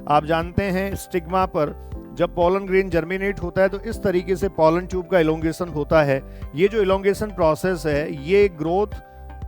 आप जानते हैं स्टिग्मा पर जब पॉलन ग्रेन जर्मिनेट होता है तो इस तरीके से पॉलन ट्यूब का इलोंगेशन होता है। ये जो इलोंगेशन प्रोसेस है ये ग्रोथ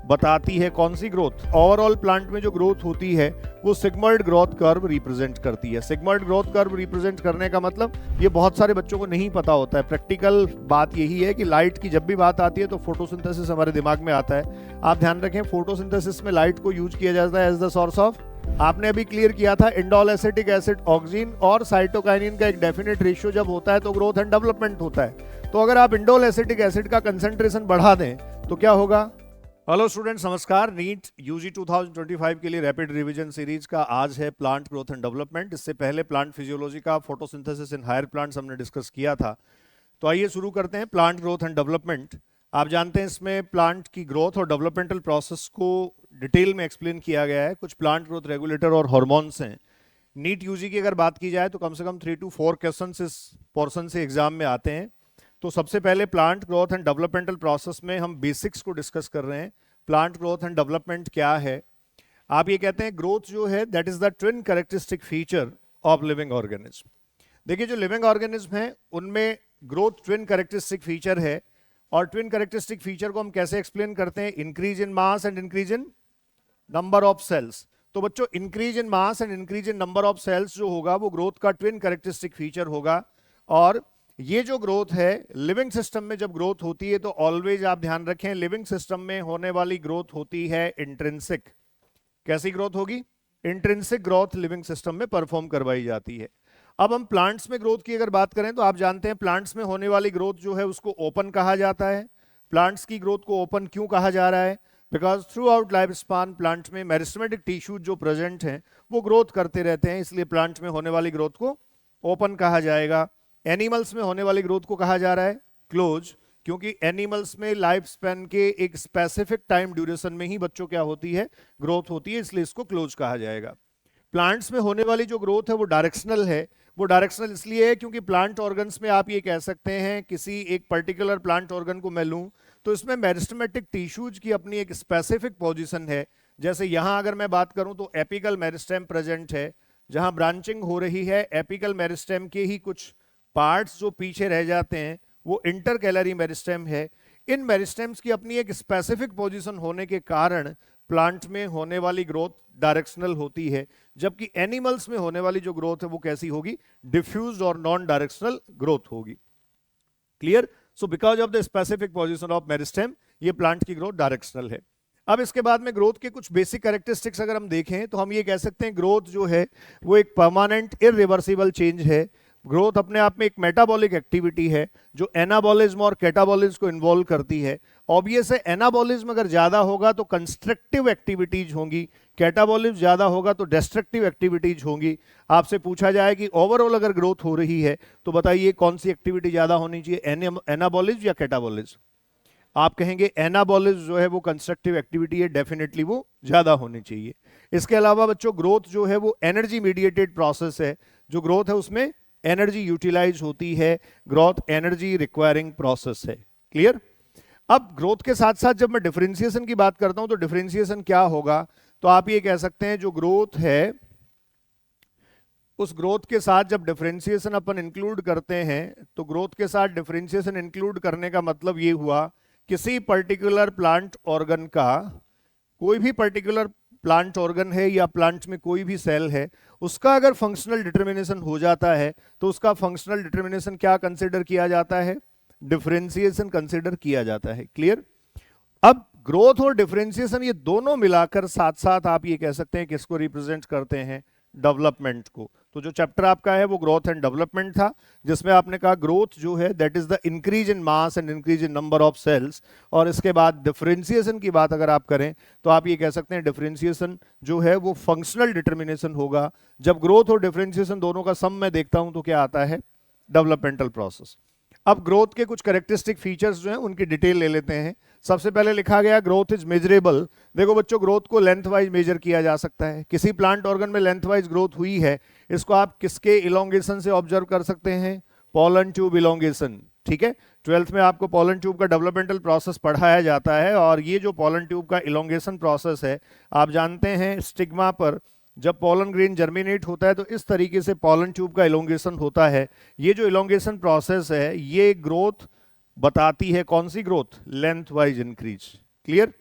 बताती है, कौन सी ग्रोथ? ओवरऑल प्लांट में जो ग्रोथ होती है वो सिग्मॉइड ग्रोथ कर्व रिप्रेजेंट करती है। सिग्मॉइड ग्रोथ कर्व रिप्रेजेंट करने का मतलब ये बहुत सारे बच्चों को नहीं पता होता है। प्रैक्टिकल बात यही है कि लाइट की जब भी बात आती है तो फोटोसिंथेसिस हमारे दिमाग में आता है। आप ध्यान रखें, फोटोसिंथेसिस में लाइट को यूज किया जाता है एज द सोर्स ऑफ, आपने अभी क्लियर किया था, इंडोल एसिटिक एसिड, ऑक्सीन और साइटोकाइनिन का एक डेफिनेट रेशियो जब होता है तो ग्रोथ एंड डेवलपमेंट होता है। तो अगर आप इंडोल एसिटिक एसिड का कंसंट्रेशन बढ़ा दें तो क्या होगा? हेलो स्टूडेंट्स, नमस्कार। नीट यूजी 2025 के लिए रैपिड रिवीजन सीरीज का आज है प्लांट ग्रोथ एंड डेवलपमेंट। इससे पहले प्लांट फिजियोलॉजी का फोटोसिंथेसिस इन हायर प्लांट्स हमने डिस्कस किया था। तो आइए शुरू करते हैं प्लांट ग्रोथ एंड डेवलपमेंट। आप जानते हैं इसमें प्लांट की ग्रोथ और डेवलपमेंटल प्रोसेस को डिटेल में एक्सप्लेन किया गया है। कुछ प्लांट ग्रोथ रेगुलेटर और हार्मोन्स हैं। नीट यूजी की अगर बात की जाए तो कम से कम 3 to 4 क्वेश्चन इस पोर्शन से एग्जाम में आते हैं। तो सबसे पहले plant growth and developmental process में हम बेसिक्स को डिस्कस कर रहे हैं। प्लांट ग्रोथ एंड डेवलपमेंट क्या है? आप ये कहते हैं ग्रोथ जो है that is the twin characteristic feature of living organism. देखिए, जो लिविंग ऑर्गेनिज्म है उनमें ग्रोथ ट्विन कैरेक्टरिस्टिक फीचर है। और ट्विन कैरेक्टरिस्टिक फीचर को हम कैसे एक्सप्लेन करते हैं? Increase in mass and increase in number of cells. तो बच्चों, increase in mass and increase in number of cells जो होगा वो ग्रोथ का ट्विन कैरेक्टरिस्टिक फीचर होगा। और ये जो ग्रोथ है लिविंग सिस्टम में जब ग्रोथ होती है तो ऑलवेज आप ध्यान रखें, लिविंग सिस्टम में होने वाली ग्रोथ होती है इंट्रिंसिक। कैसी ग्रोथ होगी? इंट्रिंसिक ग्रोथ लिविंग सिस्टम में परफॉर्म करवाई जाती है। अब हम प्लांट्स में ग्रोथ की अगर बात करें तो आप जानते हैं प्लांट्स में होने वाली ग्रोथ जो है उसको ओपन कहा जाता है। प्लांट्स की ग्रोथ को ओपन क्यों कहा जा रहा है? Because through out life span plant में मेरिस्टेमेटिक टिश्यूज जो प्रेजेंट हैं वो ग्रोथ करते रहते हैं, इसलिए प्लांट में होने वाली ग्रोथ को ओपन कहा जाएगा। एनिमल्स में होने वाली ग्रोथ को कहा जा रहा है क्लोज, क्योंकि एनिमल्स में लाइफ स्पैन के एक स्पेसिफिक टाइम ड्यूरेशन में ही बच्चों क्या होती है? ग्रोथ होती है, इसलिए इसको क्लोज कहा जाएगा। प्लांट्स में होने वाली जो ग्रोथ है वो डायरेक्शनल है। वो डायरेक्शनल इसलिए है क्योंकि प्लांट ऑर्गन्स में आप ये कह सकते हैं किसी एक पर्टिकुलर प्लांट ऑर्गन को मैं लूं तो इसमें मेरिस्टेमेटिक टिश्यूज की अपनी एक स्पेसिफिक पोजीशन है। जैसे यहां अगर मैं बात करूं तो एपिकल मेरिस्टेम प्रेजेंट है, जहां ब्रांचिंग हो रही है एपिकल मेरिस्टेम के ही कुछ पार्ट्स जो पीछे रह जाते हैं वो इंटरकैलरी मेरिस्टेम है। इन मेरिस्टेम्स की अपनी एक स्पेसिफिक पोजीशन होने के कारण प्लांट में होने वाली ग्रोथ डायरेक्शनल होती है, जबकि एनिमल्स में होने वाली जो ग्रोथ है वो कैसी होगी? डिफ्यूज्ड और नॉन डायरेक्शनल ग्रोथ होगी। Clear? So because of the specific position of meristem ये प्लांट की ग्रोथ डायरेक्शनल है। अब इसके बाद में ग्रोथ के कुछ बेसिक कैरेक्टरिस्टिक्स अगर हम देखें तो हम ये कह सकते हैं ग्रोथ जो है वो एक परमानेंट इरिवर्सिबल चेंज है। ग्रोथ अपने आप में एक मेटाबॉलिक एक्टिविटी है जो एनाबॉलिज्म और कैटाबॉलिज्म को इन्वॉल्व करती है। ऑब्वियस है, एनाबॉलिज्म अगर ज्यादा होगा तो कंस्ट्रक्टिव एक्टिविटीज होंगी, कैटाबॉलिज्म ज्यादा होगा तो डिस्ट्रक्टिव एक्टिविटीज होंगी। आपसे पूछा जाए कि ओवरऑल अगर ग्रोथ हो रही है तो बताइए कौन सी एक्टिविटी ज्यादा होनी चाहिए, एनाबॉलिज्म या कैटाबॉलिज्म? आप कहेंगे एनाबॉलिज्म जो है वो कंस्ट्रक्टिव एक्टिविटी है, डेफिनेटली वो ज्यादा होनी चाहिए। इसके अलावा बच्चों ग्रोथ जो है वो एनर्जी मीडिएटेड प्रोसेस है। जो ग्रोथ है उसमें एनर्जी यूटिलाइज होती है, ग्रोथ एनर्जी रिक्वायरिंग प्रोसेस है। क्लियर? अब ग्रोथ के साथ साथ जब मैं डिफरेंशिएशन की बात करता हूं तो डिफरेंशिएशन क्या होगा? तो आप ये कह सकते हैं जो ग्रोथ है उस ग्रोथ के साथ जब डिफरेंशिएशन अपन इंक्लूड करते हैं तो ग्रोथ के साथ डिफरेंशिएशन इंक्लूड करने का मतलब ये हुआ किसी पर्टिकुलर प्लांट ऑर्गन का, कोई भी पर्टिकुलर प्लांट ऑर्गन है या प्लांट में कोई भी सेल है, उसका अगर फंक्शनल डिटर्मिनेशन हो जाता है तो उसका फंक्शनल डिटर्मिनेशन क्या कंसिडर किया जाता है? डिफरेंशिएशन कंसिडर किया जाता है। क्लियर? अब ग्रोथ और डिफरेंशिएशन ये दोनों मिलाकर साथ साथ आप ये कह सकते हैं किसको रिप्रेजेंट करते हैं? डेवलपमेंट को। तो जो चैप्टर आपका है वो ग्रोथ एंड डेवलपमेंट था, जिसमें आपने कहा ग्रोथ जो है that is the increase in mass and increase in number of cells. और इसके बाद डिफरेंशिएशन की बात अगर आप करें तो आप ये कह सकते हैं डिफरेंशिएशन जो है वो फंक्शनल डिटर्मिनेशन होगा। जब ग्रोथ और डिफरेंशिएशन दोनों का सम मैं देखता हूं तो क्या आता है? Developmental process. अब ग्रोथ के कुछ कैरेक्टरिस्टिक फीचर्स जो हैं उनकी डिटेल ले लेते हैं। सबसे पहले लिखा गया ग्रोथ इज मेजरेबल। देखो बच्चों, ग्रोथ को लेंथ वाइज मेजर किया जा सकता है। किसी प्लांट ऑर्गन में लेंथ वाइज ग्रोथ हुई है, इसको आप किसके इलोंगेशन से ऑब्जर्व कर सकते हैं? Pollen tube elongation. ठीक है, 12th में आपको पॉलन ट्यूब का डेवलपमेंटल प्रोसेस पढ़ाया जाता है और ये जो पॉलन ट्यूब का इलोंगेशन प्रोसेस है, आप जानते हैं स्टिग्मा पर जब पॉलन ग्रेन जर्मिनेट होता है तो इस तरीके से पॉलन ट्यूब का इलोंगेशन होता है। ये जो इलोंगेशन प्रोसेस है ये ग्रोथ बताती है, कौन सी growth? Length wise increase. Clear?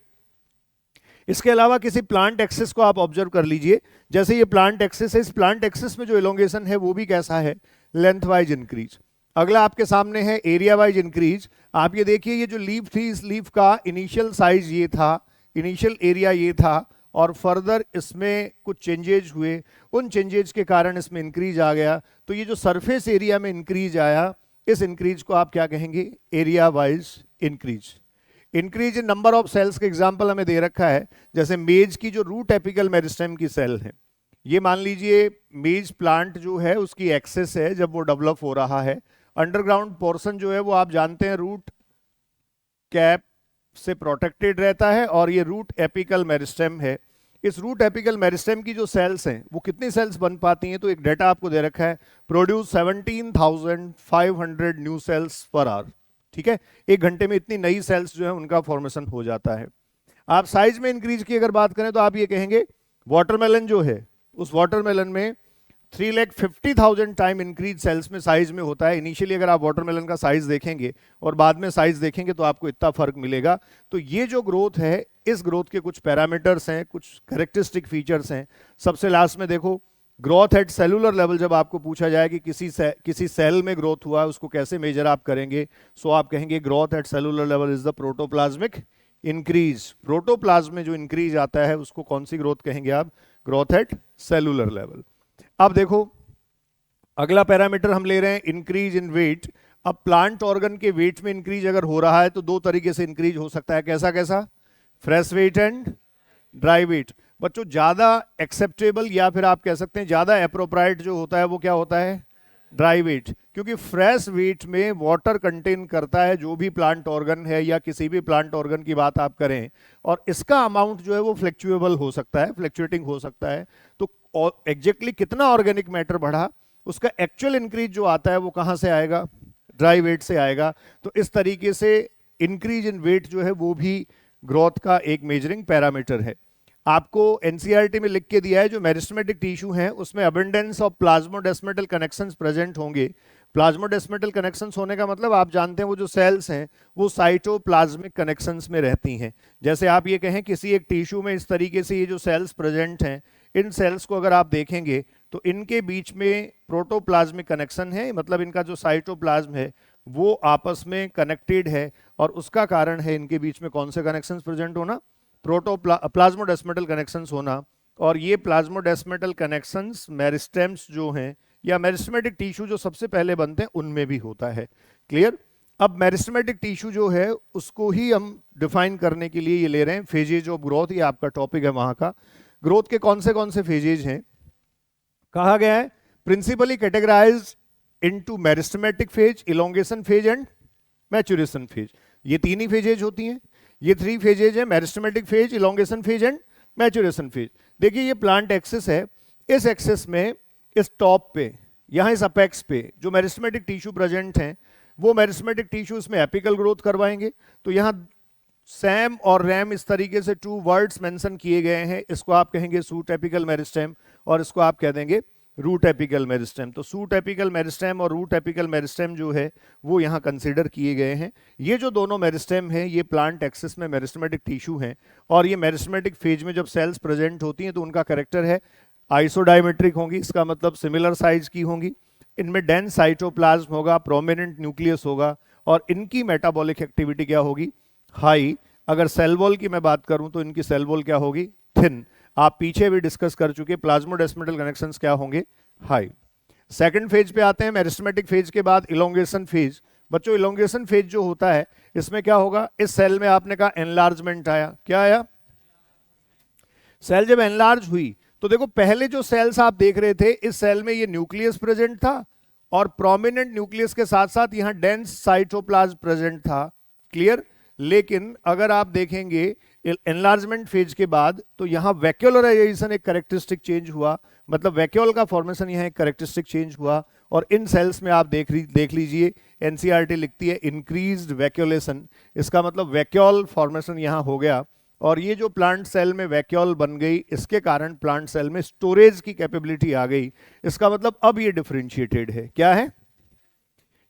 इसके अलावा किसी प्लांट एक्सिस को आप ऑब्जर्व कर लीजिए, जैसे ये प्लांट एक्सिस है, इस प्लांट एक्सिस में जो इलोंगेशन है वो भी कैसा है? Length wise increase. अगला आपके सामने है एरिया वाइज इंक्रीज। आप ये देखिए, ये जो लीफ थी इस लीफ का इनिशियल साइज ये था, इनिशियल एरिया ये था, और फर्दर इसमें कुछ चेंजेज हुए, उन चेंजेज के कारण इसमें इंक्रीज आ गया। तो ये जो सरफेस एरिया में इंक्रीज आया, इस इंक्रीज को आप क्या कहेंगे? Area wise increase. Increase in number of cells का एग्जांपल हमें दे रखा है, जैसे मेज की जो रूट एपिकल मेरिस्टेम की सेल है, ये मान लीजिए मेज प्लांट जो है उसकी एक्सेस है जब वो डेवलप हो रहा है। अंडरग्राउंड पोर्शन जो है वो आप जानते हैं रूट कैप से प्रोटेक्टेड रहता है, और ये रूट एपिकल मेरिस्टेम है। इस रूट एपिकल मेरिस्टेम की जो सेल्स हैं वो कितनी सेल्स बन पाती हैं? तो एक डेटा आपको दे रखा है, produce 17,500 new sales per hour. ठीक है, एक घंटे में इतनी नई सेल्स जो है उनका फॉर्मेशन हो जाता है। आप साइज में इंक्रीज की अगर बात करें तो आप ये कहेंगे वाटरमेलन जो है, उस वाटरमेलन में 3,50,000 टाइम इंक्रीज सेल्स में साइज में होता है। इनिशियली अगर आप वाटरमेलन का साइज देखेंगे और बाद में साइज देखेंगे तो आपको इतना फर्क मिलेगा। तो ये जो ग्रोथ है, इस ग्रोथ के कुछ पैरामीटर्स हैं, कुछ कैरेक्टरिस्टिक फीचर्स हैं। सबसे लास्ट में देखो, ग्रोथ एट सेलुलर लेवल। जब आपको पूछा जाए कि किसी सेल में ग्रोथ हुआ है उसको कैसे मेजर आप करेंगे, सो आप कहेंगे growth at cellular level is the protoplasmic increase. Protoplasm में जो इंक्रीज आता है उसको कौन सी ग्रोथ कहेंगे आप? Growth at cellular level. अब देखो अगला पैरामीटर हम ले रहे हैं इंक्रीज इन वेट। अब प्लांट ऑर्गन के वेट में इंक्रीज अगर हो रहा है तो दो तरीके से इंक्रीज हो सकता है। कैसा कैसा? Fresh weight and dry weight. बच्चों ज्यादा एक्सेप्टेबल या फिर आप कह सकते हैं ज्यादा एप्रोप्राइट जो होता है वो क्या होता है? ड्राई वेट, क्योंकि फ्रेश वेट में वाटर कंटेन करता है जो भी प्लांट ऑर्गन है या किसी भी प्लांट ऑर्गन की बात आप करें, और इसका अमाउंट जो है वो फ्लक्चुएबल हो सकता है, फ्लक्चुएटिंग हो सकता है। तो एग्जैक्टली कितना ऑर्गेनिक मैटर बढ़ा, उसका एक्चुअल इंक्रीज जो आता है वो कहां से आएगा? ड्राई वेट से आएगा। तो इस तरीके से इंक्रीज इन वेट जो है वो भी ग्रोथ का एक मेजरिंग पैरामीटर है। आपको एनसीईआरटी में लिख के दिया है जो मेरिस्टेमेटिक टिश्यू हैं उसमें abundance of plasmodesmatal connections present होंगे। प्लाज्मोडेस्मेटल कनेक्शंस होने का मतलब आप जानते हैं वो जो सेल्स हैं वो साइटोप्लाज्मिक कनेक्शंस में रहती हैं। जैसे आप ये कहें किसी एक टिश्यू में इस तरीके से ये जो सेल्स प्रेजेंट हैं, इन सेल्स को अगर आप देखेंगे तो इनके बीच में प्रोटोप्लाज्मिक कनेक्शन है, मतलब इनका जो साइटोप्लाज्म है वो आपस में कनेक्टेड है, और उसका कारण है इनके बीच में कौन से कनेक्शंस प्रेजेंट होना? प्लाज्मोडेस्मेटल कनेक्शंस होना। और ये प्लाज्मोडेस्मेटल कनेक्शंस मेरिस्टेम्स जो हैं या मेरिस्टेमेटिक टिश्यू जो सबसे पहले बनते हैं उनमें भी होता है। क्लियर? अब मेरिस्टेमेटिक टिश्यू जो है उसको ही हम डिफाइन करने के लिए ये ले रहे हैं फेजेज ऑफ ग्रोथ। ये आपका टॉपिक है वहां का। ग्रोथ के कौन से फेजेज हैं? कहा गया है principally categorised into meristematic phase, elongation phase and maturation phase. ये तीन ही फेजेज होती हैं। ये 3 फेजेज है, meristematic phase, elongation phase and maturation phase. देखिए ये प्लांट एक्सिस है, इस एक्सिस में इस टॉप पे यहाँ इस अपेक्स पे जो मेरिस्टेमेटिक टिश्यू प्रेजेंट हैं वो मेरिस्टेमेटिक टिश्यू इसमें एपिकल ग्रोथ करवाएंगे। तो यहाँ सैम और रैम इस तरीके से 2 वर्ड्स मेंशन किए गए हैं। इसको आप कहेंगे सूट एपिकल मेरिस्टेम और इसको आप कह देंगे रूट एपिकल मेरिस्टेम। तो सूट एपिकल मेरिस्टेम और रूट एपिकल मेरिस्टेम जो है वो यहाँ कंसीडर किए गए हैं। ये जो दोनों मेरिस्टेम हैं ये प्लांट एक्सिस में मेरिस्टेमेटिक टिश्यू हैं, और ये मेरिस्टेमेटिक फेज में जब सेल्स प्रेजेंट होती हैं तो उनका कैरेक्टर है आइसोडायमेट्रिक होंगी, इसका मतलब सिमिलर साइज की होंगी। इनमें डेंस साइटोप्लाज्म होगा, प्रोमिनेंट न्यूक्लियस होगा, और इनकी मेटाबॉलिक एक्टिविटी क्या होगी? हाई। अगर सेल वॉल की मैं बात करूं तो इनकी सेल वॉल क्या होगी? थिन। आप पीछे भी डिस्कस कर चुके, प्लाज्मोडेस्मेटल कनेक्शंस क्या होंगे? हाई। सेकंड फेज पे आते हैं, मेरिस्टेमेटिक फेज के बाद इलोंगेशन फेज। बच्चों इलोंगेशन फेज जो होता है इसमें क्या होगा? इस सेल में आपने कहा एनलार्जमेंट आया। क्या आया? सेल जब एनलार्ज हुई तो देखो पहले जो सेल्स आप देख रहे थे इस सेल में ये न्यूक्लियस प्रेजेंट था, और प्रोमिनेंट न्यूक्लियस के साथ साथ यहां डेंस साइटोप्लाज्म प्रेजेंट था। क्लियर? लेकिन अगर आप देखेंगे एनलार्जमेंट फेज के बाद तो यहां वैक्यूलराइजेशन एक कैरेक्टरिस्टिक चेंज हुआ, मतलब वैक्यूल का फॉर्मेशन यहां एक कैरेक्टरिस्टिक चेंज हुआ, और इन सेल्स में आप देख लीजिए एनसीईआरटी लिखती है इंक्रीज्ड वैक्यूलेशन। इसका मतलब वैक्यूल फॉर्मेशन यहां हो गया, और ये जो प्लांट सेल में वैक्यूल बन गई, इसके कारण प्लांट सेल में स्टोरेज की कैपेबिलिटी आ गई। इसका मतलब अब ये डिफरेंशिएटेड है। क्या है?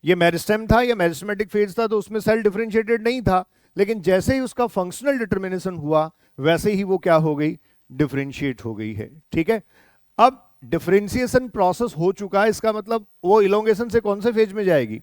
ये मेरिस्टेम था या मेरिस्टेमेटिक फेज था, तो उसमें सेल डिफरेंशिएटेड नहीं था, लेकिन जैसे ही उसका फंक्शनल डिटर्मिनेशन हुआ वैसे ही वो क्या हो गई? डिफरेंशिएट हो गई है। ठीक है, अब डिफरेंशिएशन प्रोसेस हो चुका है, इसका मतलब वो इलोंगेशन से कौन से फेज में जाएगी?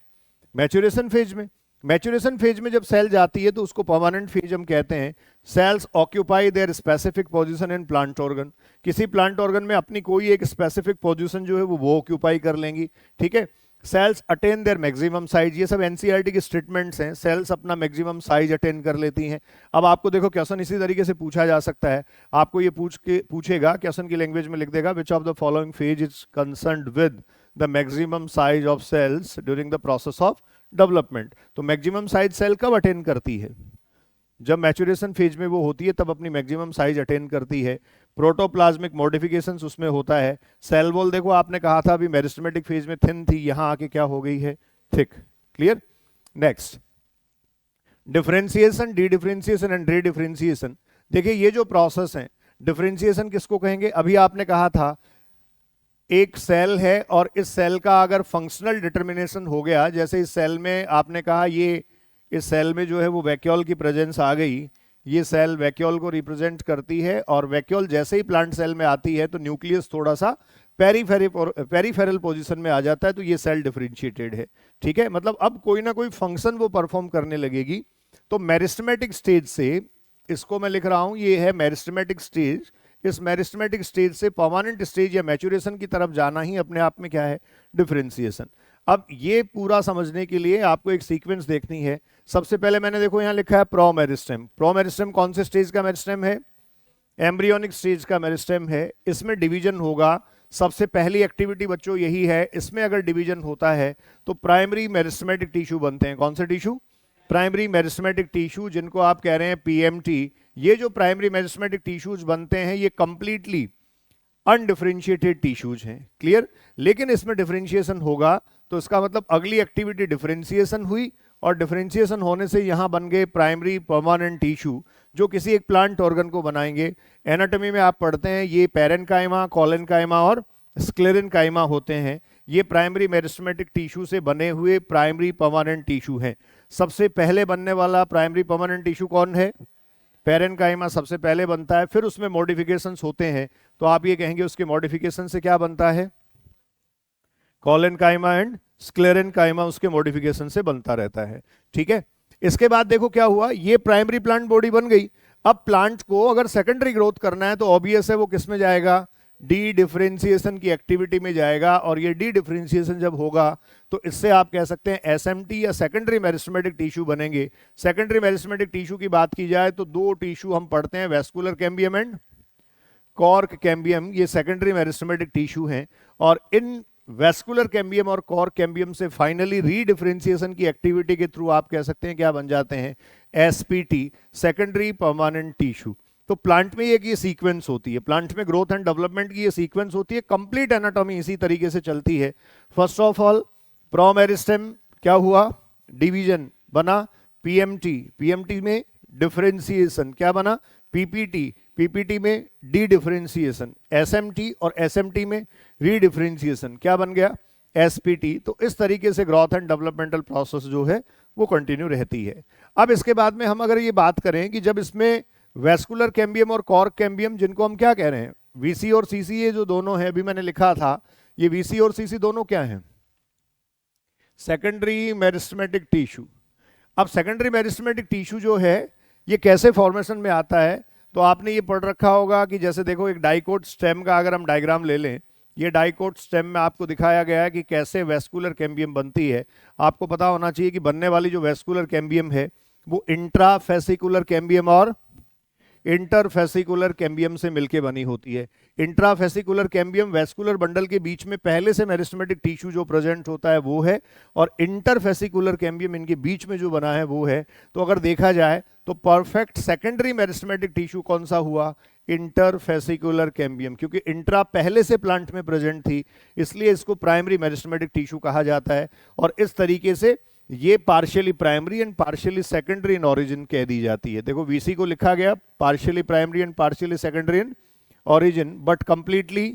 मैच्योरेशन फेज में। मैच्योरेशन फेज में जब सेल जाती है तो उसको परमानेंट फेज हम कहते हैं। Cells occupy their specific position in plant organ. किसी प्लांट ऑर्गन में अपनी कोई एक स्पेसिफिक पोजीशन जो है वो ऑक्यूपाई कर लेंगी। ठीक है, cells attain their maximum size, ये सब एनसीईआरटी के स्टेटमेंट्स हैं। सेल्स अपना मैक्सिमम साइज अटेन कर लेती हैं। अब आपको देखो क्वेश्चन इसी तरीके से पूछा जा सकता है। आपको ये पूछेगा, क्वेश्चन की लैंग्वेज में लिख देगा, which of the following phase is concerned with the maximum size of cells during the process of development. तो मैक्सिमम साइज सेल कब अटेन करती है? जब मैच्योरेशन फेज में वो होती है तब अपनी मैक्सिमम साइज अटेन करती है। प्रोटोप्लाज्मिक मॉडिफिकेशंस उसमें होता है। सेल वॉल देखो, आपने कहा था अभी मेरिस्टेमेटिक फेज में थिन थी, यहां आके क्या हो गई है? Thick. Clear? Next, differentiation, D differentiation and re differentiation. देखिए ये जो प्रोसेस है, डिफरेंशिएशन किसको कहेंगे? अभी आपने कहा था एक सेल है और इस सेल का अगर फंक्शनल डिटर्मिनेशन हो गया, जैसे इस सेल में आपने कहा ये इस सेल में जो है वो वैक्यूल की प्रेजेंस आ गई, ये सेल वैक्यूल को रिप्रेजेंट करती है, और वैक्यूल जैसे ही प्लांट सेल में आती है तो न्यूक्लियस थोड़ा सा पेरीफेरल पोजीशन में आ जाता है, तो ये सेल डिफरेंशिएटेड है। ठीक है, मतलब अब कोई ना कोई फंक्शन वो परफॉर्म करने लगेगी। तो मेरिस्टेमेटिक स्टेज से, इसको मैं लिख रहा हूं, ये है मेरिस्टेमेटिक स्टेज। इस मेरिस्टेमेटिक स्टेज से परमानेंट स्टेज या मैच्योरेशन की तरफ जाना ही अपने आप में क्या है? डिफरेंशिएशन। अब ये पूरा समझने के लिए आपको एक सीक्वेंस देखनी है। सबसे पहले मैंने देखो यहां लिखा है प्रोमेरिस्टेम। प्रोमेरिस्टेम कौन से स्टेज का मेरिस्टेम है? एम्ब्रियोनिक स्टेज का मेरिस्टेम है। इसमें डिवीजन होगा। सबसे पहली एक्टिविटी बच्चों यही है, इसमें अगर डिवीजन होता है तो प्राइमरी मेरिस्टेमेटिक टिश्यू बनते हैं। कौन से टिश्यू? प्राइमरी मेरिस्टेमेटिक टिश्यू, जिनको आप कह रहे हैं पीएमटी। ये जो प्राइमरी मेरिस्टेमेटिक टिश्यूज बनते हैं ये कंप्लीटली अनडिफरेंशिएटेड टिश्यूज हैं। क्लियर? लेकिन इसमें डिफरेंशिएशन होगा तो इसका मतलब अगली एक्टिविटी डिफरेंशिएशन हुई, और डिफरेंशिएशन होने से यहां बन गए प्राइमरी परमानेंट टिश्यू जो किसी एक प्लांट ऑर्गन को बनाएंगे। एनाटॉमी में आप पढ़ते हैं ये पैरेन्काइमा, कोलेनकाइमा और स्क्लेरेनकाइमा होते हैं। ये प्राइमरी मेरिस्टेमेटिक टिश्यू से बने हुए प्राइमरी परमानेंट टिश्यू हैं। सबसे पहले बनने वाला प्राइमरी परमानेंट टिश्यू कौन है? पैरेन्काइमा सबसे पहले बनता है, फिर उसमें मॉडिफिकेशंस होते हैं, तो आप ये कहेंगे उसके मॉडिफिकेशन से क्या बनता है? कोलेनकाइमा एंड स्क्लेरेनकाइमा उसके मॉडिफिकेशन से बनता रहता है। ठीक है, इसके बाद देखो क्या हुआ, ये प्राइमरी प्लांट बॉडी बन गई। अब प्लांट को अगर सेकेंडरी ग्रोथ करना है तो ऑब्वियस है वो किस में जाएगा? डी डिफरेंशिएशन की एक्टिविटी में जाएगा। और ये डी डिफरेंशिएशन जब होगा तो इससे आप कह सकते हैं एसएमटी या सेकेंडरी मेरिस्टेमेटिक टिश्यू बनेंगे। सेकेंडरी मेरिस्टेमेटिक टिश्यू की बात की जाए तो दो टिश्यू हम पढ़ते हैं, vascular cambium and cork cambium. ये सेकेंडरी मेरिस्टेमेटिक टिश्यू हैं, और इन वेस्कुलर कैम्बियम और कॉर्क कैम्बियम से फाइनली रीडिफरेंशिएशन की एक्टिविटी के थ्रू आप कह सकते हैं क्या बन जाते हैं? SPT, secondary permanent tissue. तो प्लांट में ये सीक्वेंस होती है, प्लांट में ग्रोथ एंड डेवलपमेंट की ये सीक्वेंस होती है। कंप्लीट एनाटॉमी इसी तरीके से चलती है। फर्स्ट ऑफ ऑल प्रोमेरिस्टेम क्या हुआ? डिवीजन बना पीएमटी, पीएमटी में डिफरेंशिएशन क्या बना? पीपीटी, पीपीटी में डी डिफरेंशिएशन, एसएमटी और एसएमटी में रीडिफरेंशिएशन क्या बन गया? एसपीटी। तो इस तरीके से ग्रोथ एंड डेवलपमेंटल प्रोसेस जो है वो कंटिन्यू रहती है। अब इसके बाद में हम अगर ये बात करें कि जब इसमें वेस्कुलर कैम्बियम और कॉर्क कैम्बियम, जिनको हम क्या कह रहे हैं? वीसी और सीसी, ये जो दोनों है, अभी मैंने लिखा था, ये वीसी और सीसी दोनों क्या हैं? Secondary meristematic tissue. अब सेकेंडरी मेरिस्टेमेटिक टिश्यू जो है ये कैसे फॉर्मेशन में आता है? तो आपने ये पढ़ रखा होगा कि जैसे देखो एक डाइकोट स्टेम का अगर हम डायग्राम ले लें, ये डाइकोट स्टेम में आपको दिखाया गया है कि कैसे वेस्कुलर कैम्बियम बनती है। आपको पता होना चाहिए कि बनने वाली जो वेस्कुलर कैम्बियम है वो इंट्राफेसिकुलर कैम्बियम और इंटरफेसिकुलर कैम्बियम से मिलके बनी होती है। इंट्राफेसिकुलर कैम्बियम वेस्कुलर बंडल के बीच में पहले से मेरिस्टेमेटिक टिश्यू जो प्रेजेंट होता है वो है, और इंटरफेसिकुलर कैम्बियम इनके बीच में जो बना है वो है। तो अगर देखा जाए तो परफेक्ट सेकेंडरी मेरिस्टेमेटिक टिश्यू कौन सा हुआ? इंटरफेसिकुलर कैम्बियम, क्योंकि इंट्रा पहले से प्लांट में प्रेजेंट थी, इसलिए इसको प्राइमरी मेरिस्टेमेटिक टिश्यू कहा जाता है। और इस तरीके से ये partially primary and partially secondary in origin कह दी जाती है। देखो वीसी को लिखा गया partially primary and partially secondary in origin but completely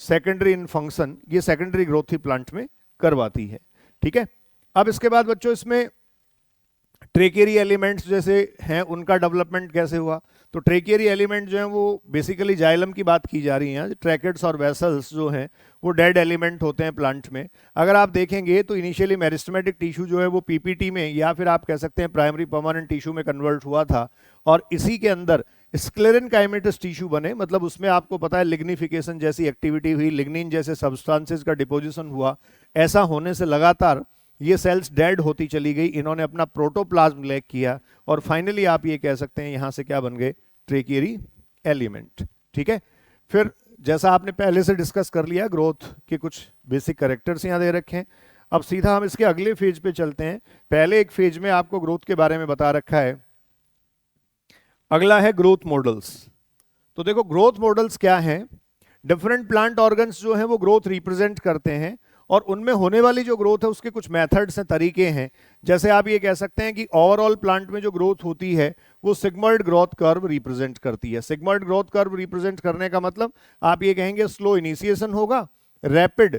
secondary in function. ये सेकेंडरी ग्रोथ ही प्लांट में करवाती है, ठीक है। अब इसके बाद बच्चों इसमें ट्रेकेरी एलिमेंट्स जैसे हैं उनका डेवलपमेंट कैसे हुआ, तो ट्रेकेरी एलिमेंट जो हैं वो बेसिकली जाइलम की बात की जा रही है। ट्रैकेट्स और वेसल्स जो हैं वो डेड एलिमेंट होते हैं प्लांट में। अगर आप देखेंगे तो इनिशियली मेरिस्टेमेटिक टिश्यू जो है वो पीपीटी में या फिर आप कह सकते हैं प्राइमरी परमानेंट टिश्यू में कन्वर्ट हुआ था, और इसी के अंदर स्क्लेरेनकाइमेटस टिश्यू बने, मतलब उसमें आपको पता है लिग्निफिकेशन जैसी एक्टिविटी हुई, लिग्निन जैसे सब्सटेंसेस का डिपोजिशन हुआ। ऐसा होने से लगातार ये सेल्स डेड होती चली गई, इन्होंने अपना प्रोटोप्लाज्म लैक किया और फाइनली आप ये कह सकते हैं यहां से क्या बन गए, ट्रेकेरी एलिमेंट, ठीक है। फिर जैसा आपने पहले से डिस्कस कर लिया, ग्रोथ के कुछ बेसिक कैरेक्टर्स यहां दे रखे हैं। अब सीधा हम इसके अगले फेज पे चलते हैं। पहले एक फेज में आपको ग्रोथ के बारे में बता रखा है, अगला है ग्रोथ मॉडल्स। तो देखो ग्रोथ मॉडल्स क्या हैं, डिफरेंट प्लांट ऑर्गन्स जो हैं वो ग्रोथ रिप्रेजेंट करते हैं और उनमें होने वाली जो ग्रोथ है उसके कुछ मेथड्स हैं, तरीके हैं। जैसे आप ये कह सकते हैं कि ओवरऑल प्लांट में जो ग्रोथ होती है वो सिग्मॉइड ग्रोथ कर्व रिप्रेजेंट करती है। सिग्मॉइड ग्रोथ कर्व रिप्रेजेंट करने का मतलब आप ये कहेंगे स्लो इनिशिएशन होगा, रैपिड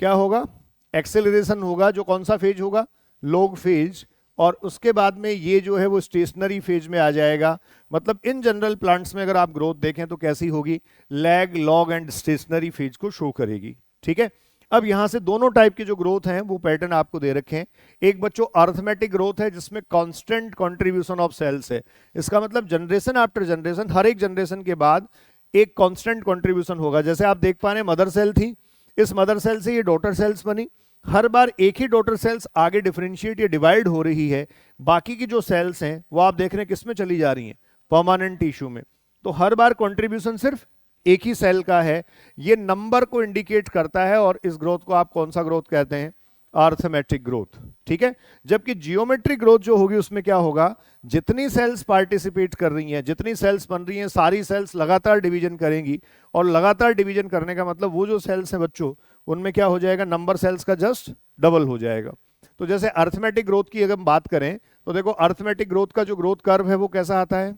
क्या होगा, एक्सेलरेशन होगा, जो कौन सा फेज होगा, लॉग फेज, और उसके बाद में ये जो है वो स्टेशनरी फेज में आ जाएगा। मतलब इन जनरल प्लांट्स में अगर आप ग्रोथ देखें तो कैसी होगी, lag, log and stationary phase को शो करेगी, ठीक है। अब यहां से दोनों टाइप की जो ग्रोथ हैं वो पैटर्न आपको दे रखे हैं। एक बच्चों अर्थमेटिक ग्रोथ है जिसमें कांस्टेंट कंट्रीब्यूशन ऑफ सेल्स है। इसका मतलब जनरेशन आफ्टर जनरेशन, हर एक जनरेशन के बाद एक कांस्टेंट कंट्रीब्यूशन होगा। जैसे आप देख पा रहे हैं मदर सेल थी, इस मदर सेल से ये डॉटर सेल्स बनी, हर बार एक ही डॉटर सेल्स आगे डिफरेंशिएट या डिवाइड हो रही है, बाकी की जो सेल्स हैं वो आप देख रहे हैं किस में चली जा रही हैं, परमानेंट टिश्यू में। तो हर बार कंट्रीब्यूशन सिर्फ एक ही सेल का है, ये नंबर को इंडिकेट करता है और इस ग्रोथ को आप कौन सा ग्रोथ कहते हैं, अर्थमेटिक ग्रोथ, ठीक है। जबकि जियोमेट्रिक ग्रोथ जो होगी उसमें क्या होगा, जितनी सेल्स पार्टिसिपेट कर रही हैं, जितनी सेल्स बन रही हैं, सारी सेल्स लगातार डिवीजन करेंगी, और लगातार डिवीजन करने का मतलब वो जो सेल्स हैं बच्चों उनमें क्या हो जाएगा, नंबर सेल्स का जस्ट डबल हो जाएगा। तो जैसे अर्थमेटिक ग्रोथ की अगर हम बात करें तो देखो अर्थमेटिक ग्रोथ का जो ग्रोथ कर्व है वो कैसा आता है,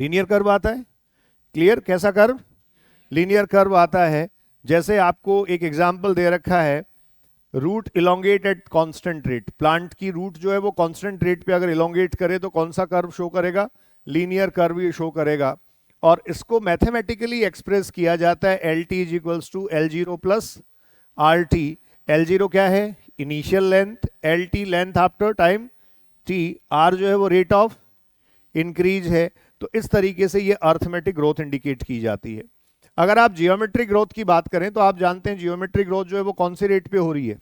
लीनियर कर्व आता है। क्लियर, कैसा कर्व, लीनियर कर्व आता है। जैसे आपको एक एग्जांपल दे रखा है, root elongate at constant rate, plant की रूट जो है वो कांस्टेंट रेट पे अगर इलोंगेट करे तो कौन सा कर्व शो करेगा, लीनियर कर्व ही शो करेगा। और इसको मैथमेटिकली एक्सप्रेस किया जाता है L T is equals to L zero plus R T. L zero क्या है, initial length, L T length after time T, R जो है वो रेट ऑफ इंक्रीज है। तो इस तरीके से ये अर्थमेटिक ग्रोथ इंडिकेट की जाती है। अगर आप जियोमेट्रिक ग्रोथ की बात करें तो आप जानते हैं जियोमेट्रिक ग्रोथ जो है वो कौन से रेट पे हो रही है,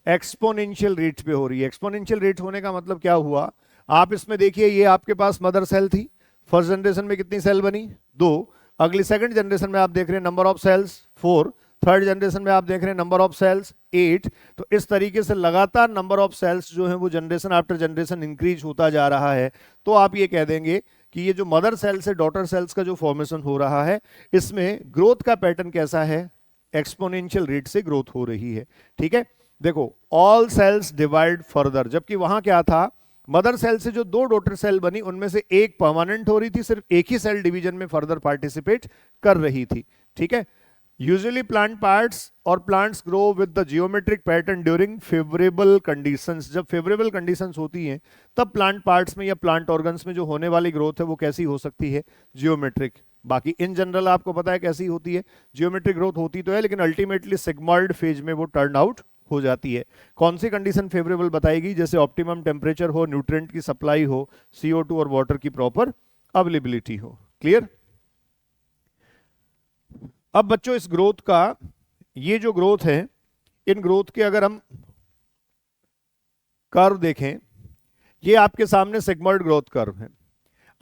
एक्सपोनेंशियल रेट पे हो रही है। एक्सपोनेंशियल रेट होने का मतलब क्या हुआ, आप इसमें देखिए ये आपके पास मदर सेल थी, फर्स्ट जनरेशन में कितनी सेल बनी, 2, अगली सेकंड जनरेशन में आप देख रहे हैं number of cells 4, third generation में आप देख रहे हैं नंबर ऑफ सेल्स 8। तो इस तरीके से लगातार नंबर ऑफ सेल्स जो है वो जनरेशन आफ्टर जनरेशन इंक्रीज होता जा रहा है। तो आप ये कह देंगे कि ये जो मदर सेल से डॉटर सेल्स का जो फॉर्मेशन हो रहा है इसमें ग्रोथ का पैटर्न कैसा है, एक्सपोनेंशियल रेट से ग्रोथ हो रही है, ठीक है। देखो ऑल सेल्स डिवाइड फर्दर, जबकि वहां क्या था, मदर सेल से जो 2 डॉटर सेल बनी उनमें से एक परमानेंट हो रही थी, सिर्फ एक ही सेल डिवीजन में फर्दर पार्टिसिपेट कर रही थी, ठीक है। यूजुअली प्लांट पार्ट्स और plants grow with the geometric pattern during favourable conditions. जब फेवरेबल कंडीशंस होती हैं तब प्लांट पार्ट्स में या प्लांट ऑर्गन्स में जो होने वाली ग्रोथ है वो कैसी हो सकती है, जियोमेट्रिक। बाकी इन जनरल आपको पता है कैसी होती है, जियोमेट्रिक ग्रोथ होती तो है लेकिन अल्टीमेटली सिग्मॉइड फेज में वो टर्न आउट हो जाती है। कौन सी कंडीशन फेवरेबल बताएगी, जैसे ऑप्टिमम टेम्परेचर हो, न्यूट्रिएंट की सप्लाई हो, CO2 और वाटर की प्रॉपर अवेलेबिलिटी हो। क्लियर। अब बच्चों इस ग्रोथ का, ये जो ग्रोथ है, इन ग्रोथ के अगर हम कर्व देखें, ये आपके सामने सिग्मॉइड ग्रोथ कर्व है।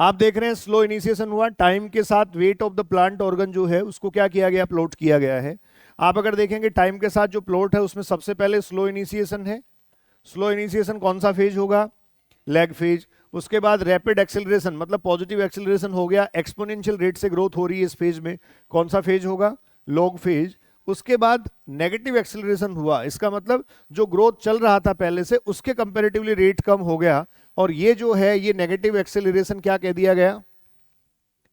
आप देख रहे हैं स्लो इनिशिएशन हुआ, टाइम के साथ weight of the plant organ जो है उसको क्या किया गया, प्लॉट किया गया है। आप अगर देखेंगे टाइम के साथ जो प्लॉट है उसमें सबसे पहले स्लो इनिशिएशन है। स्लो इनिशिएशन कौन सा फेज होगा, लैग फेज। उसके बाद रैपिड एक्सेलरेशन मतलब पॉजिटिव एक्सेलरेशन हो गया, एक्सपोनेंशियल रेट से ग्रोथ हो रही है इस फेज में, कौन सा फेज होगा, लॉग फेज। उसके बाद नेगेटिव एक्सेलरेशन हुआ, इसका मतलब जो ग्रोथ चल रहा था पहले से उसके कंपैरेटिवली रेट कम हो गया, और ये जो है ये नेगेटिव एक्सेलरेशन क्या कह दिया गया,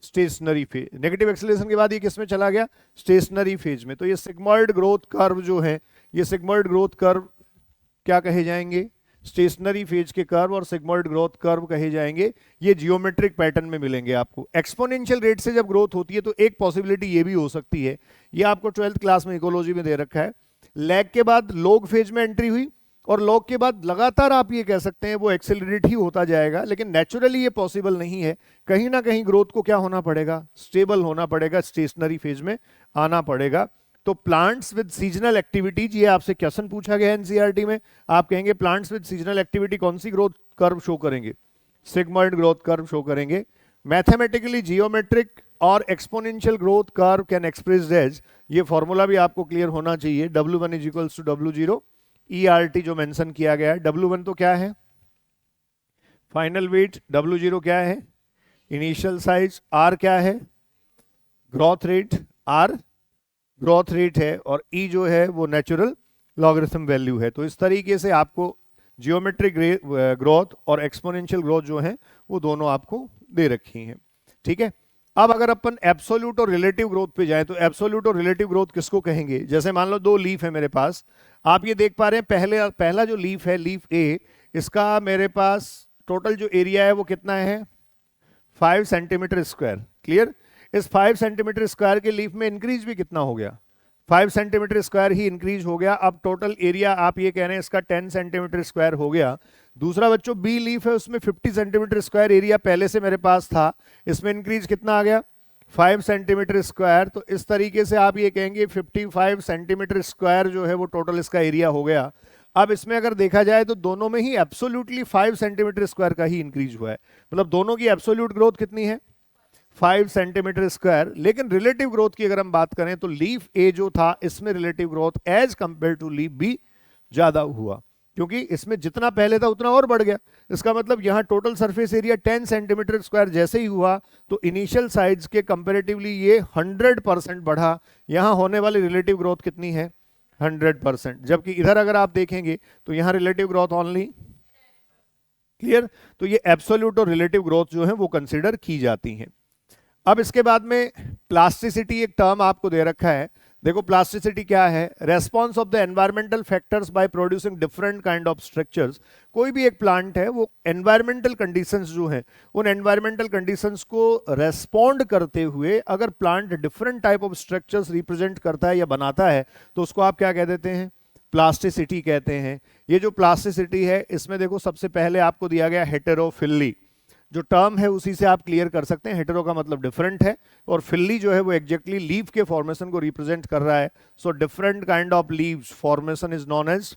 स्टेशनरी फेज। नेगेटिव एक्सेलरेशन के बाद ये किस में चला गया, स्टेशनरी फेज में। तो ये सिग्मॉइड ग्रोथ कर्व जो है, ये सिग्मॉइड ग्रोथ कर्व क्या कहे जाएंगे, स्टेशनरी फेज के कर्व और सिग्मॉइड ग्रोथ कर्व कहे जाएंगे। ये जियोमेट्रिक पैटर्न में मिलेंगे आपको। एक्सपोनेंशियल रेट से जब ग्रोथ होती है तो एक पॉसिबिलिटी ये भी हो सकती है, ये आपको 12th क्लास में इकोलॉजी में दे रखा है, लैग के बाद लॉग फेज में एंट्री हुई और लॉग के बाद लगातार आप ये कह सकते हैं वो एक्सेलरेट ही होता जाएगा, लेकिन नेचुरली ये पॉसिबल नहीं है। कहीं ना कहीं ग्रोथ को क्या होना पड़ेगा, स्टेबल होना पड़ेगा, स्टेशनरी फेज में आना पड़ेगा। तो प्लांट्स विद सीजनल एक्टिविटीज, ये आपसे क्वेश्चन पूछा गया है एनसीईआरटी में, आप कहेंगे प्लांट्स विद सीजनल एक्टिविटी कौन सी ग्रोथ कर्व शो करेंगे, सिग्मॉइड ग्रोथ कर्व शो करेंगे। मैथमेटिकली जियोमेट्रिक और exponential growth curve can expressed as, ये फॉर्मूला भी आपको क्लियर होना चाहिए, W1 is equals to W0 ERT जो मेंशन किया गया है। W1 तो क्या है, फाइनल वेट, W0 क्या है, इनिशियल साइज, R क्या है, growth rate, R growth rate है, और E जो है वो नेचुरल लॉगरिथम वैल्यू है। तो इस तरीके से आपको जियोमेट्रिक ग्रोथ और एक्सपोनेंशियल ग्रोथ जो है वो दोनों आपको दे रखी हैं, ठीक है। अब अगर अपन एब्सोल्यूट और रिलेटिव ग्रोथ पे जाएं तो एब्सोल्यूट और रिलेटिव ग्रोथ किसको कहेंगे, जैसे मान लो दो लीफ है मेरे पास, आप ये देख पा रहे हैं पहला जो लीफ है, लीफ ए, इसका मेरे पास टोटल जो एरिया है वो कितना है, 5 सेंटीमीटर स्क्वायर। क्लियर, इस 5 सेंटीमीटर स्क्वायर के लीफ में इंक्रीज भी कितना हो गया, 5 सेंटीमीटर स्क्वायर ही इंक्रीज हो गया। अब टोटल एरिया आप ये कह रहे हैं इसका 10 सेंटीमीटर स्क्वायर हो गया। दूसरा बच्चों बी लीफ है, उसमें 50 सेंटीमीटर स्क्वायर एरिया पहले से मेरे पास था, इसमें इंक्रीज कितना आ गया, 5 सेंटीमीटर स्क्वायर। तो इस तरीके से आप ये कहेंगे 55 सेंटीमीटर स्क्वायर जो है वो टोटल इसका एरिया हो गया। अब इसमें अगर देखा जाए तो दोनों में ही एब्सोल्युटली 5 सेंटीमीटर स्क्वायर का ही इंक्रीज हुआ है, मतलब दोनों की एब्सोल्यूट ग्रोथ कितनी है, 5 सेंटीमीटर स्क्वायर। लेकिन रिलेटिव ग्रोथ की अगर हम बात करें तो लीफ ए जो था इसमें relative growth as compare to leaf B ज्यादा हुआ, क्योंकि इसमें जितना पहले था उतना और बढ़ गया। इसका मतलब यहां total surface area 10 centimetre square जैसे ही हुआ तो इनिशियल साइज के कंपेरेटिवली ये 100% बढ़ा। यहां होने वाली रिलेटिव ग्रोथ कितनी है, 100%, जबकि इधर अगर आप देखेंगे तो यहां रिलेटिव ग्रोथ ओनली, क्लियर। तो ये एब्सोल्यूट और रिलेटिव ग्रोथ जो है वो कंसिडर की जाती हैं। अब इसके बाद में प्लास्टिसिटी एक टर्म आपको दे रखा है। देखो प्लास्टिसिटी क्या है, response of the environmental factors by producing different kind of structures. कोई भी एक प्लांट है वो एनवायरमेंटल कंडीशंस जो है उन एनवायरमेंटल कंडीशंस को रेस्पॉन्ड करते हुए अगर plant different type of structures represent करता है या बनाता है तो उसको आप क्या कह देते हैं, प्लास्टिसिटी कहते हैं। ये जो प्लास्टिसिटी है इसमें देखो सबसे पहले आपको दिया गया हेटेरोफिली, जो टर्म है उसी से आप क्लियर कर सकते हैं। हेटेरो का मतलब डिफरेंट है और फिल्ली जो है वो एग्जैक्टली लीफ के फॉर्मेशन को रिप्रेजेंट कर रहा है। So different kind of leaves formation is known as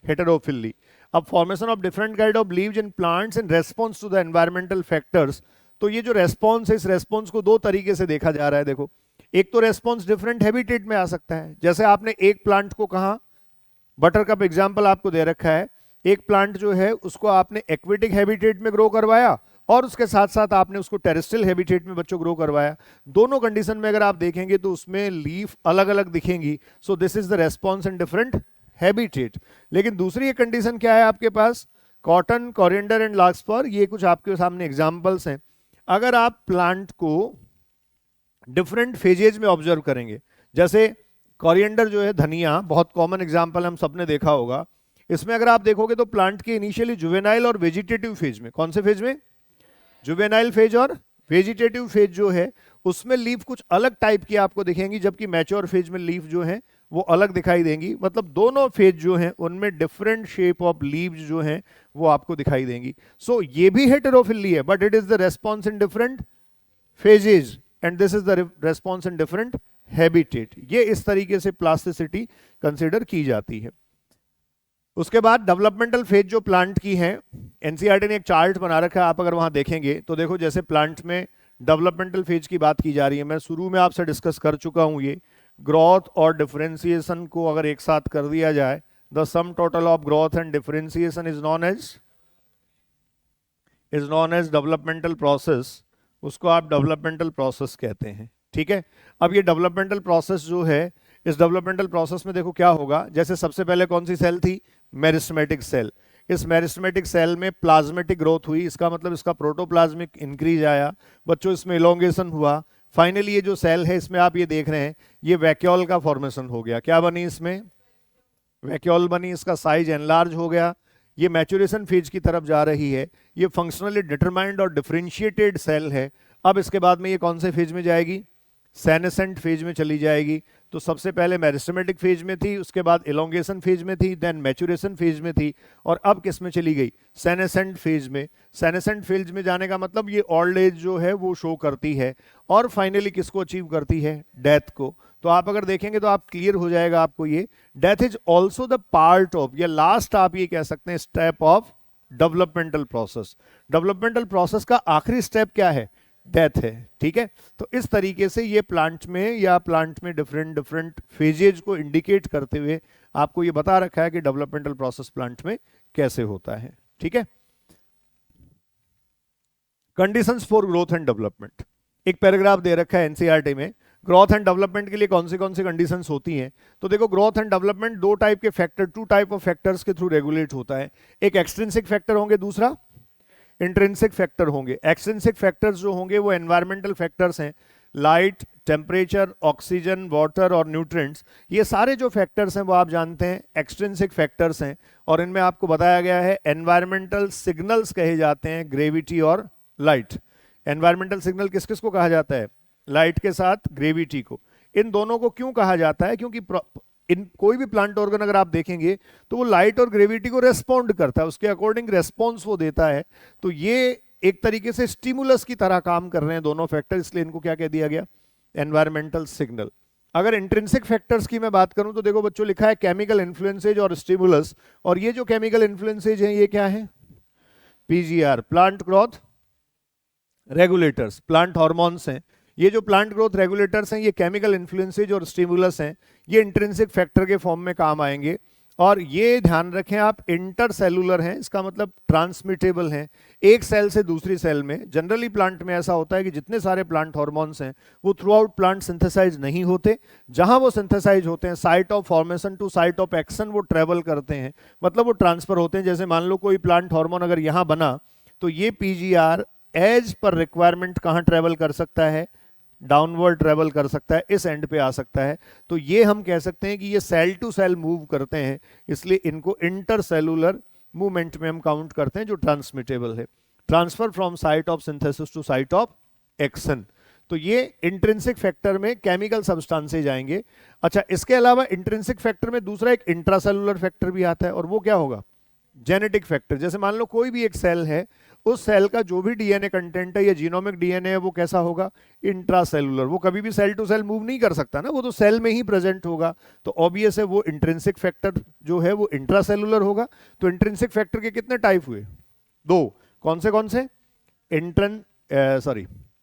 heterophylly. अब formation of different kind of leaves in plants in response to the environmental factors. तो ये जो रेस्पॉन्स है इस रेस्पॉन्स को दो तरीके से देखा जा रहा है। देखो एक तो रेस्पॉन्स डिफरेंट हैबिटेट में आ सकता है, जैसे आपने एक प्लांट को कहा, बटर कप एग्जाम्पल आपको दे रखा है, एक प्लांट जो है उसको आपने एक्वेटिक हैबिटेट में ग्रो करवाया और उसके साथ साथ आपने उसको टेरेस्ट्रियल हैबिटेट में बच्चों ग्रो करवाया। दोनों कंडीशन में अगर आप देखेंगे तो उसमें लीफ अलग अलग दिखेंगी। So this is the response in different habitat. लेकिन दूसरी एक कंडीशन क्या है आपके पास, कॉटन, कोरिएंडर एंड लार्कस्पर, ये कुछ आपके सामने एग्जाम्पल्स हैं। अगर आप प्लांट को डिफरेंट फेजेज में ऑब्जर्व करेंगे, जैसे कोरिएंडर जो है धनिया, बहुत कॉमन एग्जाम्पल हम सबने देखा होगा, इसमें अगर आप देखोगे तो प्लांट के इनिशियली जुवेनाइल और वेजिटेटिव फेज में, कौन से फेज में, जुवेनाइल फेज और वेजिटेटिव फेज जो है उसमें लीफ कुछ अलग टाइप की आपको दिखेंगी, जबकि मैच्योर फेज में लीफ जो है वो अलग दिखाई देंगी। मतलब दोनों फेज जो हैं उनमें डिफरेंट शेप ऑफ लीव्स जो हैं वो आपको दिखाई देंगी। सो ये भी हेटेरोफिली है but it is the response in different phases and this is the response in different habitat. ये इस तरीके से प्लास्टिसिटी कंसिडर की जाती है। उसके बाद डेवलपमेंटल फेज जो प्लांट की है, एनसीईआरटी ने एक चार्ट बना रखा है, आप अगर वहां देखेंगे तो देखो जैसे प्लांट में डेवलपमेंटल फेज की बात की जा रही है, मैं शुरू में आपसे डिस्कस कर चुका हूं, ये ग्रोथ और डिफरेंशिएशन को अगर एक साथ कर दिया जाए, the sum total of growth and differentiation is known as developmental process, उसको आप डेवलपमेंटल प्रोसेस कहते हैं। ठीक है, अब ये डेवलपमेंटल प्रोसेस जो है इस डेवलपमेंटल प्रोसेस में देखो क्या होगा, जैसे सबसे पहले कौन सी सेल थी, मेरिस्टेमेटिक सेल। इस मेरिस्टेमेटिक सेल में प्लाज्मेटिक ग्रोथ हुई, इसका मतलब इसका प्रोटोप्लाज्मिक इंक्रीज आया, बच्चों इसमें इलोंगेशन हुआ। फाइनली ये जो सेल है इसमें आप ये देख रहे हैं ये वैक्यूल का फॉर्मेशन हो गया। क्या बनी इसमें, वैक्यूल बनी, इसका साइज एनलार्ज हो गया, ये मैच्योरेशन फेज की तरफ जा रही है, ये फंक्शनली डिटरमाइंड और डिफरेंशिएटेड सेल है। अब इसके बाद में ये कौन से फेज में जाएगी, सेनेसेंट फेज में चली जाएगी। तो सबसे पहले मेरिस्टेमेटिक फेज में थी, उसके बाद इलोंगेशन फेज में थी, देन मैच्योरेशन फेज में थी, और अब किस में चली गई, सेनेसेंट फेज में। सेनेसेंट फेज में जाने का मतलब ये ओल्ड एज जो है वो शो करती है, और फाइनली किसको अचीव करती है, डेथ को। तो आप अगर देखेंगे तो आप क्लियर हो जाएगा आपको ये, death is also the part of, या लास्ट आप ये कह सकते हैं step of developmental process. Developmental process का आखिरी स्टेप क्या है, डेथ है। ठीक है, तो इस तरीके से ये प्लांट में या प्लांट में डिफरेंट डिफरेंट फेजेज को इंडिकेट करते हुए आपको ये बता रखा है कि डेवलपमेंटल प्रोसेस प्लांट में कैसे होता है। ठीक है, conditions for growth and development, एक पैराग्राफ दे रखा है एनसीईआरटी में। ग्रोथ एंड डेवलपमेंट के लिए कौन सी कंडीशंस होती हैं, तो देखो ग्रोथ एंड डेवलपमेंट दो टाइप के factor, two type of factors के थ्रू रेगुलेट होता है। एक एक्सट्रिंसिक फैक्टर होंगे, दूसरा इंट्रिंसिक फैक्टर होंगे। एक्सट्रिंसिक फैक्टर्स जो होंगे वो एनवायरमेंटल फैक्टर्स हैं, लाइट, टेम्परेचर, ऑक्सीजन, वाटर और न्यूट्रिएंट्स, ये सारे जो फैक्टर्स हैं वो आप जानते हैं एक्सट्रिंसिक फैक्टर्स हैं। और इनमें आपको बताया गया है एनवायरमेंटल सिग्नल्स कहे जाते हैं, ग्रेविटी और लाइट। एनवायरमेंटल सिग्नल किस किस को कहा जाता है, लाइट के साथ ग्रेविटी को। इन दोनों को क्यों कहा जाता है, क्योंकि इन कोई भी प्लांट ऑर्गन अगर आप देखेंगे तो वो लाइट और ग्रेविटी को रेस्पॉन्ड करता है, उसके अकॉर्डिंग रेस्पॉन्स वो देता है। तो ये एक तरीके से स्टिमुलस की तरह काम कर रहे हैं दोनों फैक्टर, इसलिए इनको क्या कह दिया गया, एनवायरमेंटल सिग्नल। अगर इंट्रिंसिक फैक्टर्स की मैं बात करूं तो देखो बच्चों लिखा है केमिकल इन्फ्लुएंसेज और स्टिमुलस, और ये जो केमिकल इन्फ्लुएंसेज हैं ये क्या है, PGR, plant growth regulators, plant hormones हैं। ये जो प्लांट ग्रोथ रेगुलेटर्स हैं ये केमिकल इन्फ्लुएंसेज और स्टिमुलस हैं, ये इंट्रिंसिक फैक्टर के फॉर्म में काम आएंगे। और ये ध्यान रखें आप, इंटरसेलुलर हैं, इसका मतलब ट्रांसमिटेबल हैं एक सेल से दूसरी सेल में। जनरली प्लांट में ऐसा होता है कि जितने सारे प्लांट हार्मोन्स हैं वो थ्रू आउट प्लांट सिंथेसाइज नहीं होते, जहां वो सिंथेसाइज होते हैं site of formation to site of action वो ट्रेवल करते हैं, मतलब वो ट्रांसफर होते हैं। जैसे मान लो कोई प्लांट हार्मोन अगर यहां बना तो ये पीजीआर एज पर रिक्वायरमेंट कहां ट्रेवल कर सकता है, डाउनवर्ड ट्रेवल कर सकता है, इस एंड पे आ सकता है। तो ये हम कह सकते हैं कि ये सेल टू सेल मूव करते हैं, इसलिए इनको इंटरसेलुलर मूवमेंट में हम काउंट करते हैं जो ट्रांसमिटेबल है। Transfer from site of synthesis to site of action, तो ये इंट्रिंसिक फैक्टर में केमिकल सब्सटेंसेज आएंगे। अच्छा, इसके अलावा इंट्रिंसिक फैक्टर में दूसरा एक इंट्रासेलुलर फैक्टर भी आता है, और वो क्या होगा, जेनेटिक फैक्टर। जैसे मान लो कोई भी एक सेल है, उस सेल का जो भी डीएनए कंटेंट है या जीनोमिक डीएनए है वो कैसा होगा, इंट्रासेलुलर। वो कभी भी सेल टू सेल मूव नहीं कर सकता ना, वो तो सेल में ही प्रेजेंट होगा, तो ऑब्वियस है वो इंट्रिंसिक फैक्टर जो है वो इंट्रासेलुलर होगा। तो इंट्रिंसिक फैक्टर के कितने टाइप हुए, दो, कौन से,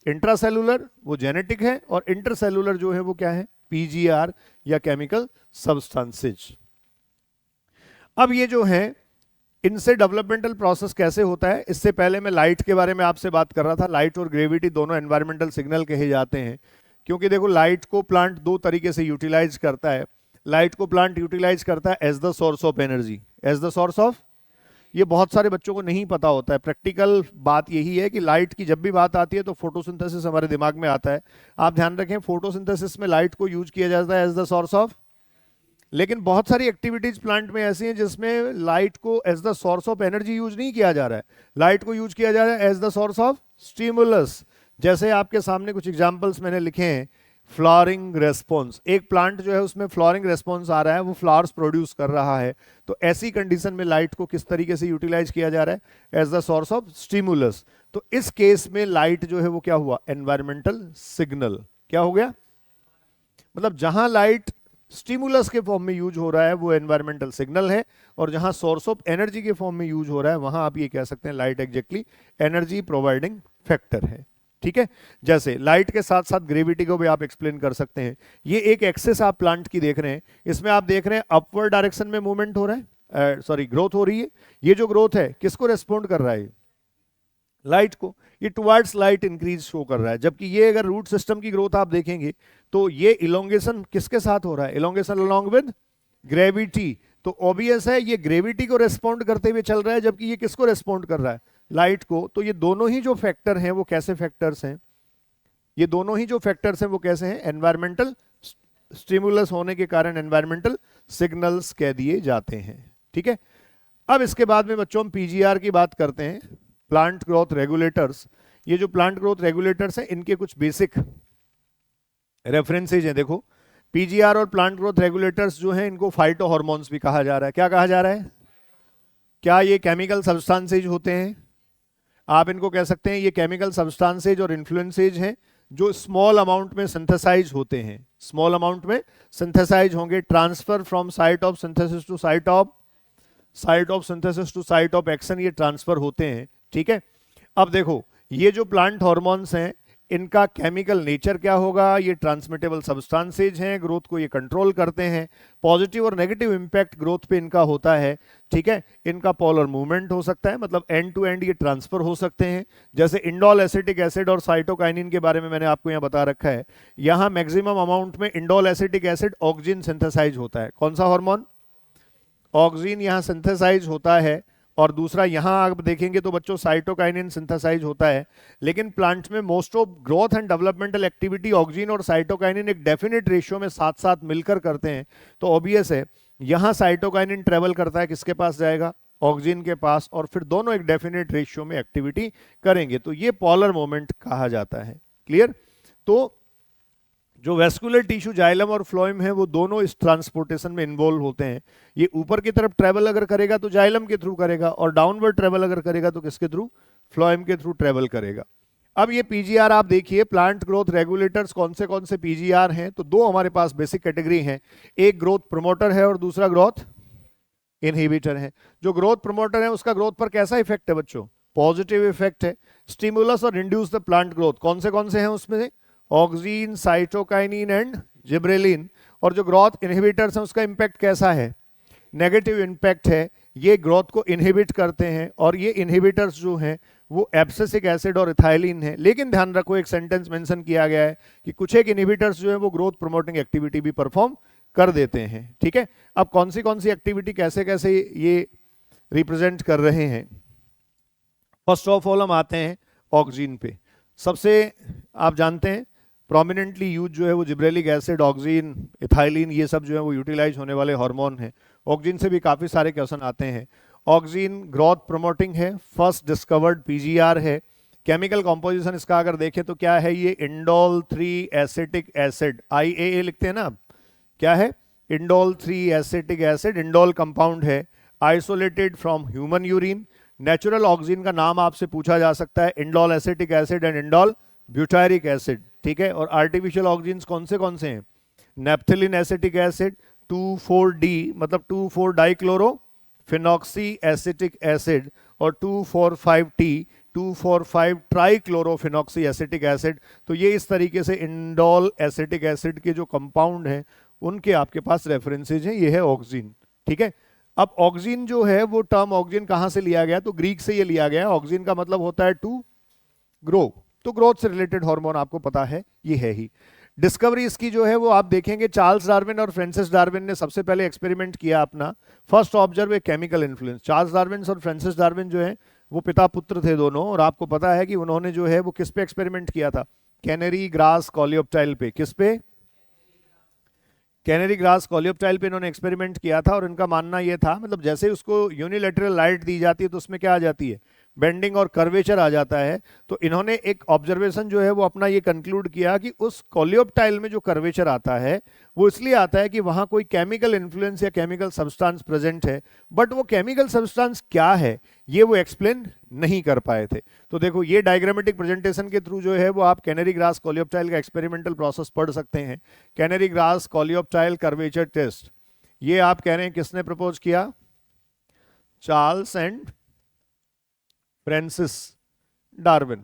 इंट्रासेलुलर वो जेनेटिक है, और इंटरसेलुलर जो है वो क्या है, पीजीआर या केमिकल सब्सटेंसेज। अब ये जो है इनसे डेवलपमेंटल प्रोसेस कैसे होता है, इससे पहले मैं लाइट के बारे में आपसे बात कर रहा था। लाइट और ग्रेविटी दोनों एनवायरमेंटल सिग्नल कहे जाते हैं, क्योंकि देखो लाइट को प्लांट दो तरीके से यूटिलाइज करता है। लाइट को प्लांट यूटिलाइज करता है as the source of energy, as the source of, ये बहुत सारे बच्चों को नहीं पता होता है। प्रैक्टिकल बात यही है कि लाइट की जब भी बात आती है तो फोटोसिंथेसिस हमारे दिमाग में आता है। आप ध्यान रखें, फोटोसिंथेसिस में लाइट को यूज किया जाता है एज द सोर्स ऑफ, लेकिन बहुत सारी एक्टिविटीज प्लांट में ऐसी हैं जिसमें लाइट को as the source of energy use नहीं किया जा रहा है, लाइट को यूज किया जा रहा है as the source of stimulus. जैसे आपके सामने कुछ एग्जांपल्स मैंने लिखे हैं, फ्लावरिंग रेस्पॉन्स, एक प्लांट जो है उसमें फ्लावरिंग रेस्पॉन्स आ रहा है, वो फ्लावर्स प्रोड्यूस कर रहा है, तो ऐसी कंडीशन में लाइट को किस तरीके से यूटिलाइज किया जा रहा है, as the source of stimulus. तो इस केस में लाइट जो है वो क्या हुआ, एनवायरमेंटल सिग्नल। क्या हो गया, मतलब जहां लाइट स्टिमुलस के फॉर्म में यूज हो रहा है वो एनवायरमेंटल सिग्नल है, और जहां सोर्स ऑफ एनर्जी के फॉर्म में यूज हो रहा है वहां आप ये कह सकते हैं light exactly energy providing factor है। ठीक है, जैसे लाइट के साथ साथ ग्रेविटी को भी आप एक्सप्लेन कर सकते हैं। ये एक एक्सेस आप प्लांट की देख रहे हैं, इसमें आप देख रहे हैं अपवर्ड डायरेक्शन में मूवमेंट हो रहा है, ग्रोथ हो रही है। ये जो ग्रोथ है किसको रेस्पॉन्ड कर रहा है, लाइट को, ये टुवर्ड्स लाइट इंक्रीज शो कर रहा है। जबकि ये अगर रूट सिस्टम की ग्रोथ आप देखेंगे तो ये इलोंगेशन किसके साथ हो रहा है, इलोंगेशन अलोंग विद ग्रेविटी। तो ऑब्वियस है ये ग्रेविटी को रेस्पॉन्ड करते हुए चल रहा है, जबकि ये किसको रेस्पॉन्ड कर रहा है, लाइट को। तो ये दोनों ही जो फैक्टर हैं वो कैसे फैक्टर्स हैं, ये दोनों ही जो फैक्टर्स हैं वो कैसे हैं, एनवायरमेंटल स्टिमुलस होने के कारण एनवायरमेंटल सिग्नल्स कह दिए जाते हैं। ठीक है, अब इसके बाद में बच्चों हम पीजीआर की बात करते हैं, प्लांट ग्रोथ रेगुलेटर्स। ये जो प्लांट ग्रोथ रेगुलेटर्स हैं इनके कुछ बेसिक रेफरेंसेज हैं। देखो, पीजीआर और प्लांट ग्रोथ रेगुलेटर्स जो हैं इनको फाइटो हार्मोन्स भी कहा जा रहा है। क्या कहा जा रहा है, क्या ये केमिकल सब्सटेंसेज होते हैं, आप इनको कह सकते हैं ये केमिकल सब्सटेंसेज और इन्फ्लुएंसेज हैं जो स्मॉल अमाउंट में सिंथेसाइज होते हैं, स्मॉल अमाउंट में सिंथेसाइज होंगे, transfer from site of synthesis to site of synthesis to site of action, ये ट्रांसफर होते हैं। ठीक है, अब देखो ये जो प्लांट हार्मोन्स हैं इनका केमिकल नेचर क्या होगा, ये ट्रांसमिटेबल सब्सटेंसेज हैं, ग्रोथ को ये कंट्रोल करते हैं, पॉजिटिव और नेगेटिव इंपैक्ट ग्रोथ पे इनका होता है। ठीक है, इनका पोलर मूवमेंट हो सकता है, मतलब एंड टू एंड ये ट्रांसफर हो सकते हैं। जैसे इंडोल एसिटिक एसिड और साइटोकाइनिन के बारे में मैंने आपको यहाँ बता रखा है, यहाँ मैक्सिमम अमाउंट में indole acetic acid auxin synthesize होता है। कौन सा हार्मोन, ऑक्सिन यहाँ सिंथेसाइज होता है, और दूसरा यहां आप देखेंगे तो बच्चों साइटोकाइनिन सिंथेसाइज होता है। लेकिन प्लांट्स में most of growth and developmental activity auxin और साइटोकाइनिन एक डेफिनेट रेशियो में साथ साथ मिलकर करते हैं। तो ऑब्वियस है यहां साइटोकाइनिन ट्रेवल करता है, किसके पास जाएगा, ऑक्सिन के पास, और फिर दोनों एक डेफिनेट रेशियो में एक्टिविटी करेंगे। तो ये पोलर मोमेंट कहा जाता है। क्लियर, तो जो वेस्कुलर टिश्यू जाइलम और फ्लोएम है वो दोनों इस ट्रांसपोर्टेशन में इन्वॉल्व होते हैं। ये ऊपर की तरफ ट्रेवल अगर करेगा तो जाइलम के थ्रू करेगा, और डाउनवर्ड ट्रेवल अगर करेगा तो किसके थ्रू, फ्लोएम के थ्रू ट्रेवल करेगा। अब ये पीजीआर आप देखिए, प्लांट ग्रोथ रेगुलेटर्स कौन से पीजीआर हैं, तो दो हमारे पास बेसिक कैटेगरी हैं, एक ग्रोथ प्रमोटर है और दूसरा ग्रोथ इनहिबिटर है। जो ग्रोथ प्रमोटर है उसका ग्रोथ पर कैसा इफेक्ट है बच्चों, पॉजिटिव इफेक्ट है, स्टिमुलस और इंड्यूस द प्लांट ग्रोथ। कौन से हैं उसमें से, ऑक्सिन, साइटोकाइनिन एंड जिब्रेलिन। और जो ग्रोथ इनहिबिटर्स हैं उसका इंपैक्ट कैसा है, नेगेटिव इंपैक्ट है, ये ग्रोथ को इनहिबिट करते हैं। और ये इनहिबिटर्स जो हैं वो एब्सिसिक एसिड और इथाइलिन है। लेकिन ध्यान रखो एक सेंटेंस मेंशन किया गया है कि कुछ एक इनहिबिटर्स जो है वो ग्रोथ प्रमोटिंग एक्टिविटी भी परफॉर्म कर देते हैं। ठीक है, अब कौन सी एक्टिविटी कैसे कैसे ये रिप्रेजेंट कर रहे हैं। फर्स्ट ऑफ ऑल हम आते हैं ऑक्सिन पे। सबसे आप जानते हैं प्रोमिनेंटली यूज जो है वो जिब्रेलिक एसिड, ऑक्सिन, इथाइलिन, ये सब जो है वो यूटिलाइज होने वाले हार्मोन हैं। ऑक्सिन से भी काफ़ी सारे क्वेश्चन आते हैं। ऑक्सिन ग्रोथ प्रमोटिंग है, फर्स्ट डिस्कवर्ड पीजीआर है। केमिकल कॉम्पोजिशन इसका अगर देखें तो क्या है, ये इंडोल 3 एसिटिक एसिड, IAA लिखते हैं ना, क्या है, indole 3 acetic acid, indole compound है, isolated from human urine. Natural auxin का नाम आपसे पूछा जा सकता है, indole acetic acid and indole butyric acid. ठीक है, और आर्टिफिशियल ऑक्सिन्स कौन से हैं, नेप्थेलिन एसिटिक एसिड, 2,4-D मतलब 2,4 डाइक्लोरो फिनॉक्सी एसिटिक एसिड, और 2,4,5-T 2,4,5 ट्राइक्लोरोफिनॉक्सी एसिटिक एसिड। तो ये इस तरीके से इंडोल एसिटिक एसिड के जो कंपाउंड हैं उनके आपके पास रेफरेंसेज हैं। ये है ऑक्सिन। ठीक है, अब ऑक्सिन जो है वो टर्म ऑक्सिन कहां से लिया गया, तो ग्रीक से ये लिया गया। ऑक्सिन का मतलब होता है टू ग्रो, तो ग्रोथ से रिलेटेड हार्मोन आपको पता है ये है ही। डिस्कवरी इसकी जो है वो आप देखेंगे चार्ल्स डार्विन और फ्रांसिस डार्विन ने सबसे पहले एक्सपेरिमेंट किया अपना, first observe a chemical influence. Charles Darwin और फ्रांसिस डार्विन जो है वो पिता पुत्र थे दोनों, और आपको पता है कि उन्होंने जो है वो किस पे एक्सपेरिमेंट किया था, कैनरी ग्रास कॉलियोप्टाइल पे। किस पे, कैनरी ग्रास कॉलियोप्टाइल पे इन्होंने एक्सपेरिमेंट किया था। और इनका मानना ये था, मतलब जैसे ही उसको यूनिलैटरल लाइट दी जाती है तो उसमें क्या आ जाती है, बेंडिंग और कर्वेचर आ जाता है। तो इन्होंने एक ऑब्जर्वेशन जो है वो अपना ये कंक्लूड किया कि उस कॉलियोप्टाइल में जो कर्वेचर आता है वो इसलिए आता है कि वहां कोई केमिकल इन्फ्लुएंस या केमिकल सब्सटेंस प्रेजेंट है, बट वो केमिकल सब्सटेंस क्या है ये वो एक्सप्लेन नहीं कर पाए थे। तो देखो ये डायग्रामेटिक प्रेजेंटेशन के थ्रू जो है वो आप कैनरी ग्रास कॉलियोप्टाइल का एक्सपेरिमेंटल प्रोसेस पढ़ सकते हैं। Canary grass coleoptile curvature test, ये आप कह रहे हैं किसने प्रपोज किया, Charles and Francis Darwin.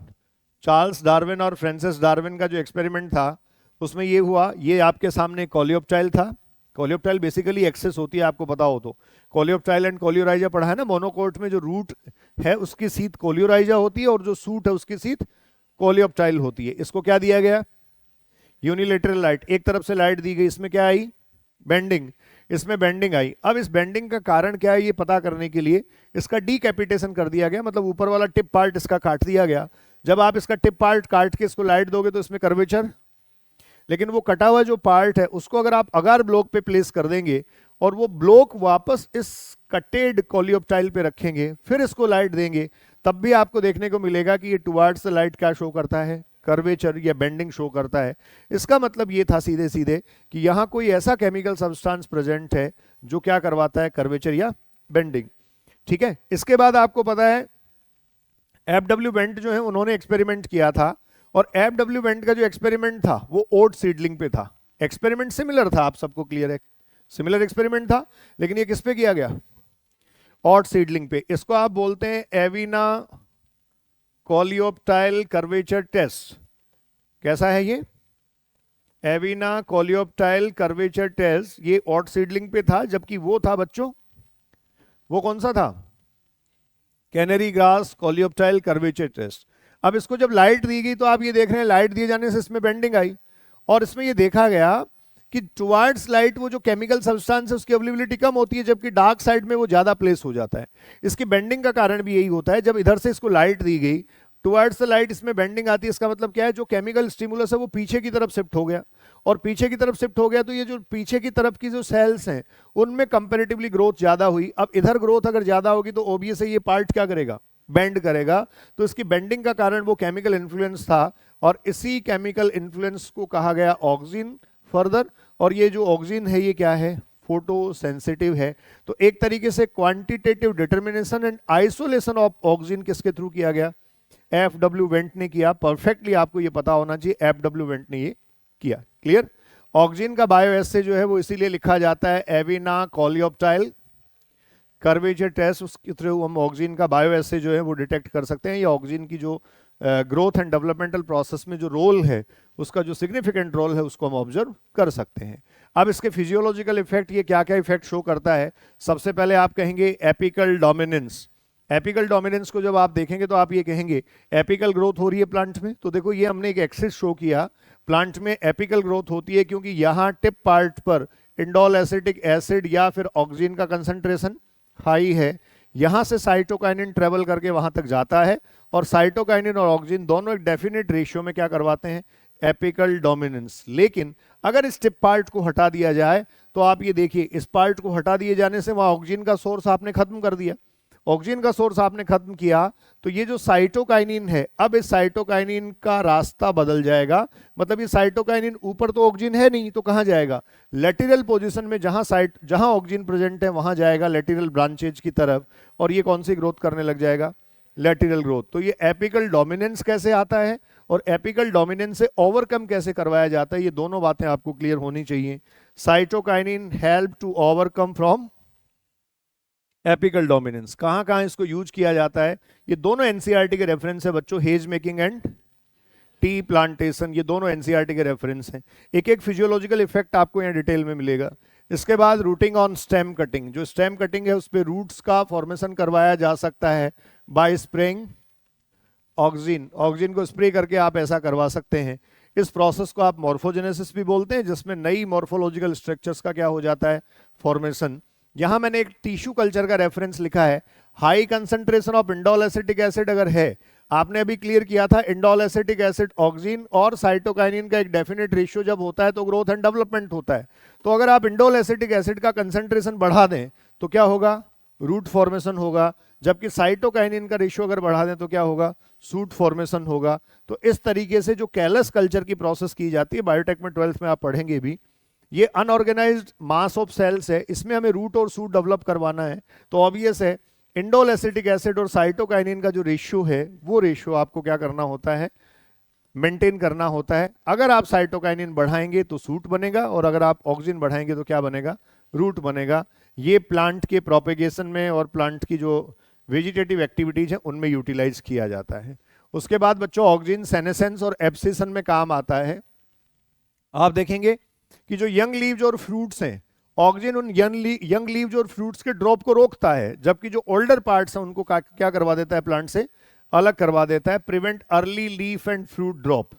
Charles Darwin और फ्रांसिस डार्विन का जो एक्सपेरिमेंट था उसमें ये हुआ, ये आपके सामने कॉलियोप्टाइल था, कोलियोप्टाइल बेसिकली एक्सेस होती है, आपको पता हो तो। कोलियोप्टाइल एंड कोलियोराइजा पढ़ा है ना, मोनोकोट में जो रूट है उसकी सीट कोलियोराइजा होती है और जो सूट है उसकी सीट कोलियोप्टाइल होती है। इसको क्या दिया गया? यूनिलेटरल लाइट, एक तरफ से लाइट दी गई, इसमें क्या आई? बेंडिंग, इसमें बेंडिंग आई। अब इस बेंडिंग का कारण क्या है ये पता करने के लिए इसका डीकैपिटेशन कर दिया गया, मतलब ऊपर वाला टिप पार्ट इसका काट दिया गया। जब आप इसका टिप पार्ट काट के इसको लाइट दोगे तो इसमें कर्वेचर, लेकिन वो कटा हुआ जो पार्ट है उसको अगर आप अगार ब्लॉक पे प्लेस कर देंगे और वो ब्लॉक वापस इस कटेड कोलियोप्टाइल पे रखेंगे, फिर इसको लाइट देंगे, तब भी आपको देखने को मिलेगा कि ये टुवर्ड्स द लाइट क्या शो करता है? कर्वेचर या बेंडिंग शो करता है। इसका मतलब ये था सीधे सीधे कि यहाँ कोई ऐसा केमिकल सब्सटेंस प्रेजेंट है जो क्या करवाता है? कर्वेचर या बेंडिंग। ठीक है, इसके बाद आपको पता है एफडब्ल्यू वेंट जो है उन्होंने एक्सपेरिमेंट किया था, और एफडब्ल्यू वेंट का जो एक्सपेरिमेंट था वो ओट सीडलिंग पे था। एक्सपेरिमेंट सिमिलर था, आप सबको क्लियर है, सिमिलर एक्सपेरिमेंट था, लेकिन ये किस पे किया गया? ओट सीडलिंग पे। इसको आप बोलते हैं एविना कोलियोप्टाइल कर्वेचर टेस्ट। कैसा है ये? एविना कोलियोप्टाइल कर्वेचर टेस्ट, ये ओट सीडलिंग पे था, जबकि वो था बच्चों, वो कौन सा था? Canary grass coleoptile curvature test. अब इसको जब लाइट दी गई तो आप ये देख रहे हैं लाइट दिए जाने से इसमें बेंडिंग आई, और इसमें ये देखा गया कि टुवर्ड्स लाइट वो जो केमिकल सब्सटेंस है उसकी अवेलेबिलिटी कम होती है, जबकि डार्क साइड में वो ज्यादा प्लेस हो जाता है। इसकी बेंडिंग का कारण भी यही होता है, जब इधर से इसको लाइट दी गई टुवर्ड्स द लाइट इसमें बेंडिंग आती है। इसका मतलब क्या है? जो केमिकल स्टिमुलस है वो पीछे की तरफ शिफ्ट हो गया, और पीछे की तरफ शिफ्ट हो गया तो ये जो पीछे की तरफ की जो सेल्स हैं उनमें कंपैरेटिवली ग्रोथ ज्यादा हुई। अब इधर ग्रोथ अगर ज्यादा होगी तो ऑब्वियस है ये पार्ट क्या करेगा? बेंड करेगा। तो इसकी बेंडिंग का कारण वो केमिकल इन्फ्लुएंस था, और इसी केमिकल इन्फ्लुएंस को कहा गया ऑक्सिन फर्दर। और ये जो ऑक्सिन है ये क्या है? फोटो सेंसिटिव है। तो एक तरीके से quantitative determination and isolation of auxin किसके थ्रू किया गया? एफडब्ल्यू वेंट ने किया। परफेक्टली आपको ये पता होना चाहिए, एफडब्ल्यू वेंट ने ये किया। क्लियर? ऑक्सिन का बायो एसे जो है वो इसीलिए लिखा जाता है एविना कोलियोप्टाइल कर्वेचर टेस्ट। उसके थ्रू हम ऑक्सिन का बायो एसे जो है वो डिटेक्ट कर सकते हैं, या ऑक्सिन की जो ग्रोथ एंड डेवलपमेंटल प्रोसेस में जो रोल है उसका जो सिग्निफिकेंट रोल है उसको हम ऑब्जर्व कर सकते हैं। अब इसके फिजियोलॉजिकल इफेक्ट, ये क्या क्या इफेक्ट शो करता है? सबसे पहले आप कहेंगे एपिकल डोमिनेंस। एपिकल डोमिनेंस को जब आप देखेंगे तो आप ये कहेंगे एपिकल ग्रोथ हो रही है प्लांट में। तो देखो ये हमने एक एक्सिस शो किया, प्लांट में एपिकल ग्रोथ होती है क्योंकि यहाँ टिप पार्ट पर इंडोल एसिटिक एसिड या फिर ऑक्सिन का कंसंट्रेशन हाई है। यहाँ से साइटोकाइनिन ट्रेवल करके वहां तक जाता है, और साइटोकाइनिन और ऑक्सिन दोनों एक डेफिनेट रेशियो में क्या करवाते हैं? Apical dominance. लेकिन अगर इस टिप पार्ट को हटा दिया जाए तो आप ये देखिए, इस पार्ट को हटा दिए जाने से वहां ऑक्सिन का सोर्स आपने खत्म कर दिया। ऑक्सिन का सोर्स आपने खत्म किया तो ये जो साइटोकाइनिन है, अब इस साइटोकाइनिन का रास्ता बदल जाएगा। मतलब ये साइटोकाइनिन ऊपर तो ऑक्सिन है नहीं, तो कहां जाएगा? लेटरल पोजीशन में, जहां ऑक्सिन प्रेजेंट है वहां जाएगा लेटरल ब्रांचेज की तरफ, और ये कौन सी ग्रोथ करने लग जाएगा? Lateral growth. तो ये एपिकल डोमिनेंस कैसे आता है और एपिकल डोमिनेंस से ओवरकम कैसे करवाया जाता है, ये दोनों बातें आपको क्लियर होनी चाहिए। Cytokinin help to overcome from apical dominance. कहां कहां इसको यूज किया जाता है? ये दोनों एनसीईआरटी के रेफरेंस है बच्चों, hedge making and tea plantation, ये दोनों एनसीईआरटी के रेफरेंस हैं। एक एक फिजियोलॉजिकल इफेक्ट आपको यहाँ डिटेल में मिलेगा। इसके बाद रूटिंग ऑन स्टेम कटिंग, जो स्टेम कटिंग है उस पर रूट्स का फॉर्मेशन करवाया जा सकता है बाय स्प्रेइंग ऑक्सिन। ऑक्सिन को स्प्रे करके आप ऐसा करवा सकते हैं। इस प्रोसेस को आप मॉर्फोजेनेसिस भी बोलते हैं, जिसमें नई मॉर्फोलॉजिकल स्ट्रक्चर्स का क्या हो जाता है? फॉर्मेशन। यहां मैंने एक टिश्यू कल्चर का रेफरेंस लिखा है। High concentration of indole acetic acid अगर है, आपने अभी क्लियर किया था इंडोल एसिटिक एसिड, ऑक्सिन और साइटोकाइनिन का एक डेफिनेट रेशियो जब होता है तो ग्रोथ एंड डेवलपमेंट होता है। तो अगर आप इंडोल एसिटिक एसिड का कंसंट्रेशन बढ़ा दें तो क्या होगा? रूट फॉर्मेशन होगा। जबकि साइटोकाइनिन का रेशियो अगर बढ़ा दें तो क्या होगा? सूट फॉर्मेशन होगा। तो इस तरीके से जो कैलस कल्चर की प्रोसेस की जाती है, बायोटेक में 12th में आप पढ़ेंगे भी, ये अनऑर्गेनाइज्ड मास ऑफ सेल्स है, इसमें हमें रूट और सूट डेवलप करवाना है। तो ऑब्वियस है इंडोल एसिटिक एसिड और साइटोकाइनिन का जो रेशियो है वो रेशियो आपको क्या करना होता है? मेंटेन करना होता है। अगर आप साइटोकाइनिन बढ़ाएंगे तो सूट बनेगा, और अगर आप ऑक्सिन बढ़ाएंगे तो क्या बनेगा? रूट बनेगा। ये प्लांट के प्रोपेगेशन में और प्लांट की जो वेजिटेटिव एक्टिविटीज है उनमें यूटिलाइज किया जाता है। उसके बाद बच्चों ऑक्सिन सेनेसेंस और एब्सिशन में काम आता है। आप देखेंगे कि जो यंग लीव्स और फ्रूट्स हैं ऑक्सिन उन यंग लीव्स और फ्रूट्स के ड्रॉप को रोकता है, जबकि जो ओल्डर पार्ट्स हैं उनको क्या करवा देता है, प्लांट से अलग करवा देता है, prevent early leaf and fruit drop.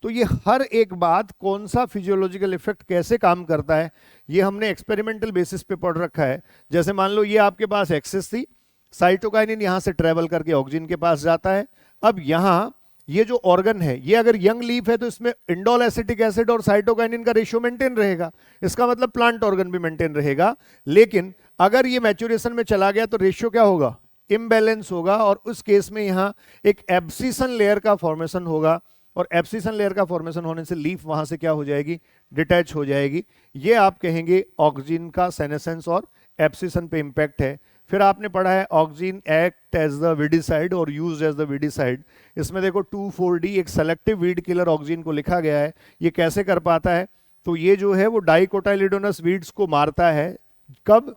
तो ये हर एक बात कौन सा फिजियोलॉजिकल इफेक्ट कैसे काम करता है ये हमने एक्सपेरिमेंटल बेसिस पे पढ़ रखा है। जैसे मान लो ये आपके पास एक्सेस थी, साइटोकाइनिन यहां से ट्रेवल करके ऑक्सिन के पास जाता है। अब यहां ये जो ऑर्गन है, ये अगर यंग लीफ है तो इसमें इंडोल एसिटिक एसिड और साइटोकाइनिन का रेशियो मेंटेन रहेगा, इसका मतलब प्लांट ऑर्गन भी मेंटेन रहेगा। लेकिन अगर ये मैच्योरेशन में चला गया तो रेशियो क्या होगा, इम्बैलेंस होगा, और उस केस में यहां एक एब्सिसन लेयर का फॉर्मेशन होगा, और एब्सिसन लेयर का फॉर्मेशन होने से लीफ वहां से क्या हो जाएगी, डिटैच हो जाएगी। ये आप कहेंगे ऑक्सिन का सेनेसेंस और एब्सिसन पे इंपैक्ट है। फिर आपने पढ़ा है auxin act as the weedicide और यूज्ड एज द वीडिसाइड। इसमें देखो 2,4-D एक सेलेक्टिव वीड किलर ऑक्सिन को लिखा गया है। ये कैसे कर पाता है, तो ये जो है वो डाइकोटाइलिडोनस वीड्स को मारता है। कब,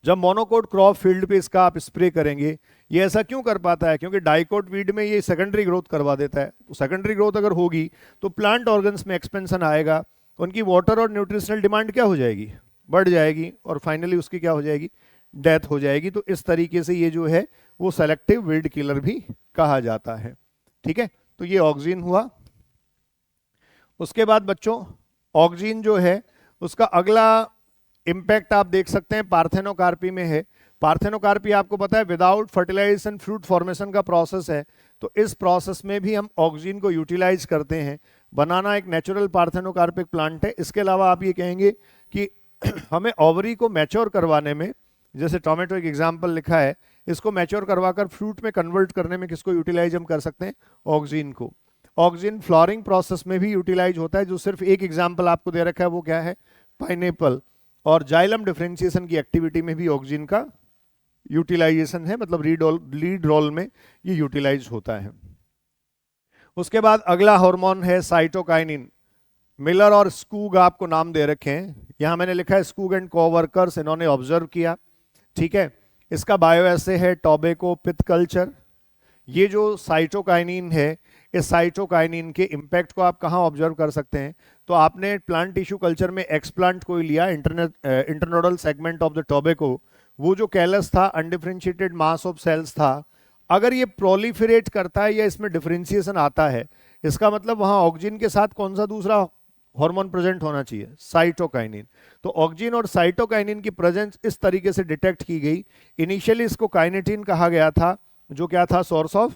जब मोनोकोट क्रॉप फील्ड पे इसका आप स्प्रे करेंगे। ये ऐसा क्यों कर पाता है, क्योंकि डाइकोट वीड में ये सेकेंडरी ग्रोथ करवा देता है। सेकेंडरी ग्रोथ अगर होगी तो प्लांट ऑर्गन्स में एक्सपेंशन आएगा, उनकी वाटर और न्यूट्रिशनल डिमांड क्या हो जाएगी, बढ़ जाएगी, और फाइनली उसकी क्या हो जाएगी, डेथ हो जाएगी। तो इस तरीके से ये जो है वो सेलेक्टिव वीड किलर भी कहा जाता है। ठीक है, तो ये ऑक्सिन हुआ। उसके बाद बच्चों ऑक्सिन जो है उसका अगला इंपैक्ट आप देख सकते हैं पार्थेनोकार्पी में है। पार्थेनोकार्पी आपको पता है विदाउट फर्टिलाइजेशन फ्रूट फॉर्मेशन का प्रोसेस है, तो इस प्रोसेस में भी हम ऑक्सिन को यूटिलाइज करते हैं। बनाना एक नेचुरल पार्थेनोकार्पिक प्लांट है। इसके अलावा आप ये कहेंगे कि हमें ओवरी को मैच्योर करवाने में, जैसे टोमेटो एक एग्जाम्पल लिखा है, इसको मैच्योर करवाकर फ्रूट में कन्वर्ट करने में किसको यूटिलाइज हम कर सकते हैं, ऑक्सिन को। ऑक्सिन फ्लॉरिंग प्रोसेस में भी यूटिलाइज होता है। जो सिर्फ एक एग्जाम्पल आपको दे रखा है वो क्या है, पाइनएप्पल। और जाइलम डिफरेंशिएशन की एक्टिविटी में भी ऑक्सिन का यूटिलाइजेशन है, मतलब लीड रोल में ये यूटिलाइज होता है। उसके बाद अगला हार्मोन है साइटोकाइनिन। मिलर और स्कूग आपको नाम दे रखे हैं, यहां मैंने लिखा है स्कूग एंड कोवर्कर्स, इन्होंने ऑब्जर्व किया। ठीक है, इसका बायो ऐसे है टोबैको पिथ कल्चर। ये जो साइटोकाइनिन है, इस साइटोकाइनिन के इम्पैक्ट को आप कहाँ ऑब्जर्व कर सकते हैं, तो आपने प्लांट टिश्यू कल्चर में एक्सप्लांट को लिया, internodal segment of the tobacco. वो जो कैलस था, अनडिफरेंशिएटेड मास ऑफ सेल्स था, अगर ये प्रोलिफरेट करता है या इसमें डिफरेंशिएशन आता है, इसका मतलब वहां ऑक्सिन के साथ कौन सा दूसरा हार्मोन प्रेजेंट होना चाहिए, साइटोकाइनिन। तो ऑक्सिन और साइटोकाइनिन की प्रेजेंस इस तरीके से डिटेक्ट की गई। इनिशियली इसको काइनेटिन कहा गया था, जो क्या था, सोर्स ऑफ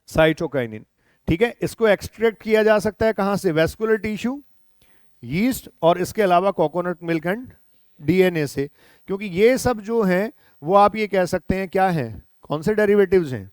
साइटोकाइनिन। ठीक है, इसको एक्सट्रैक्ट किया जा सकता है कहां से, वेस्कुलर टिश्यू, यीस्ट, और इसके अलावा कोकोनट मिल्क एंड डीएनए से। क्योंकि ये सब जो हैं वो आप ये कह सकते हैं क्या है, कौन से डेरिवेटिव्स हैं,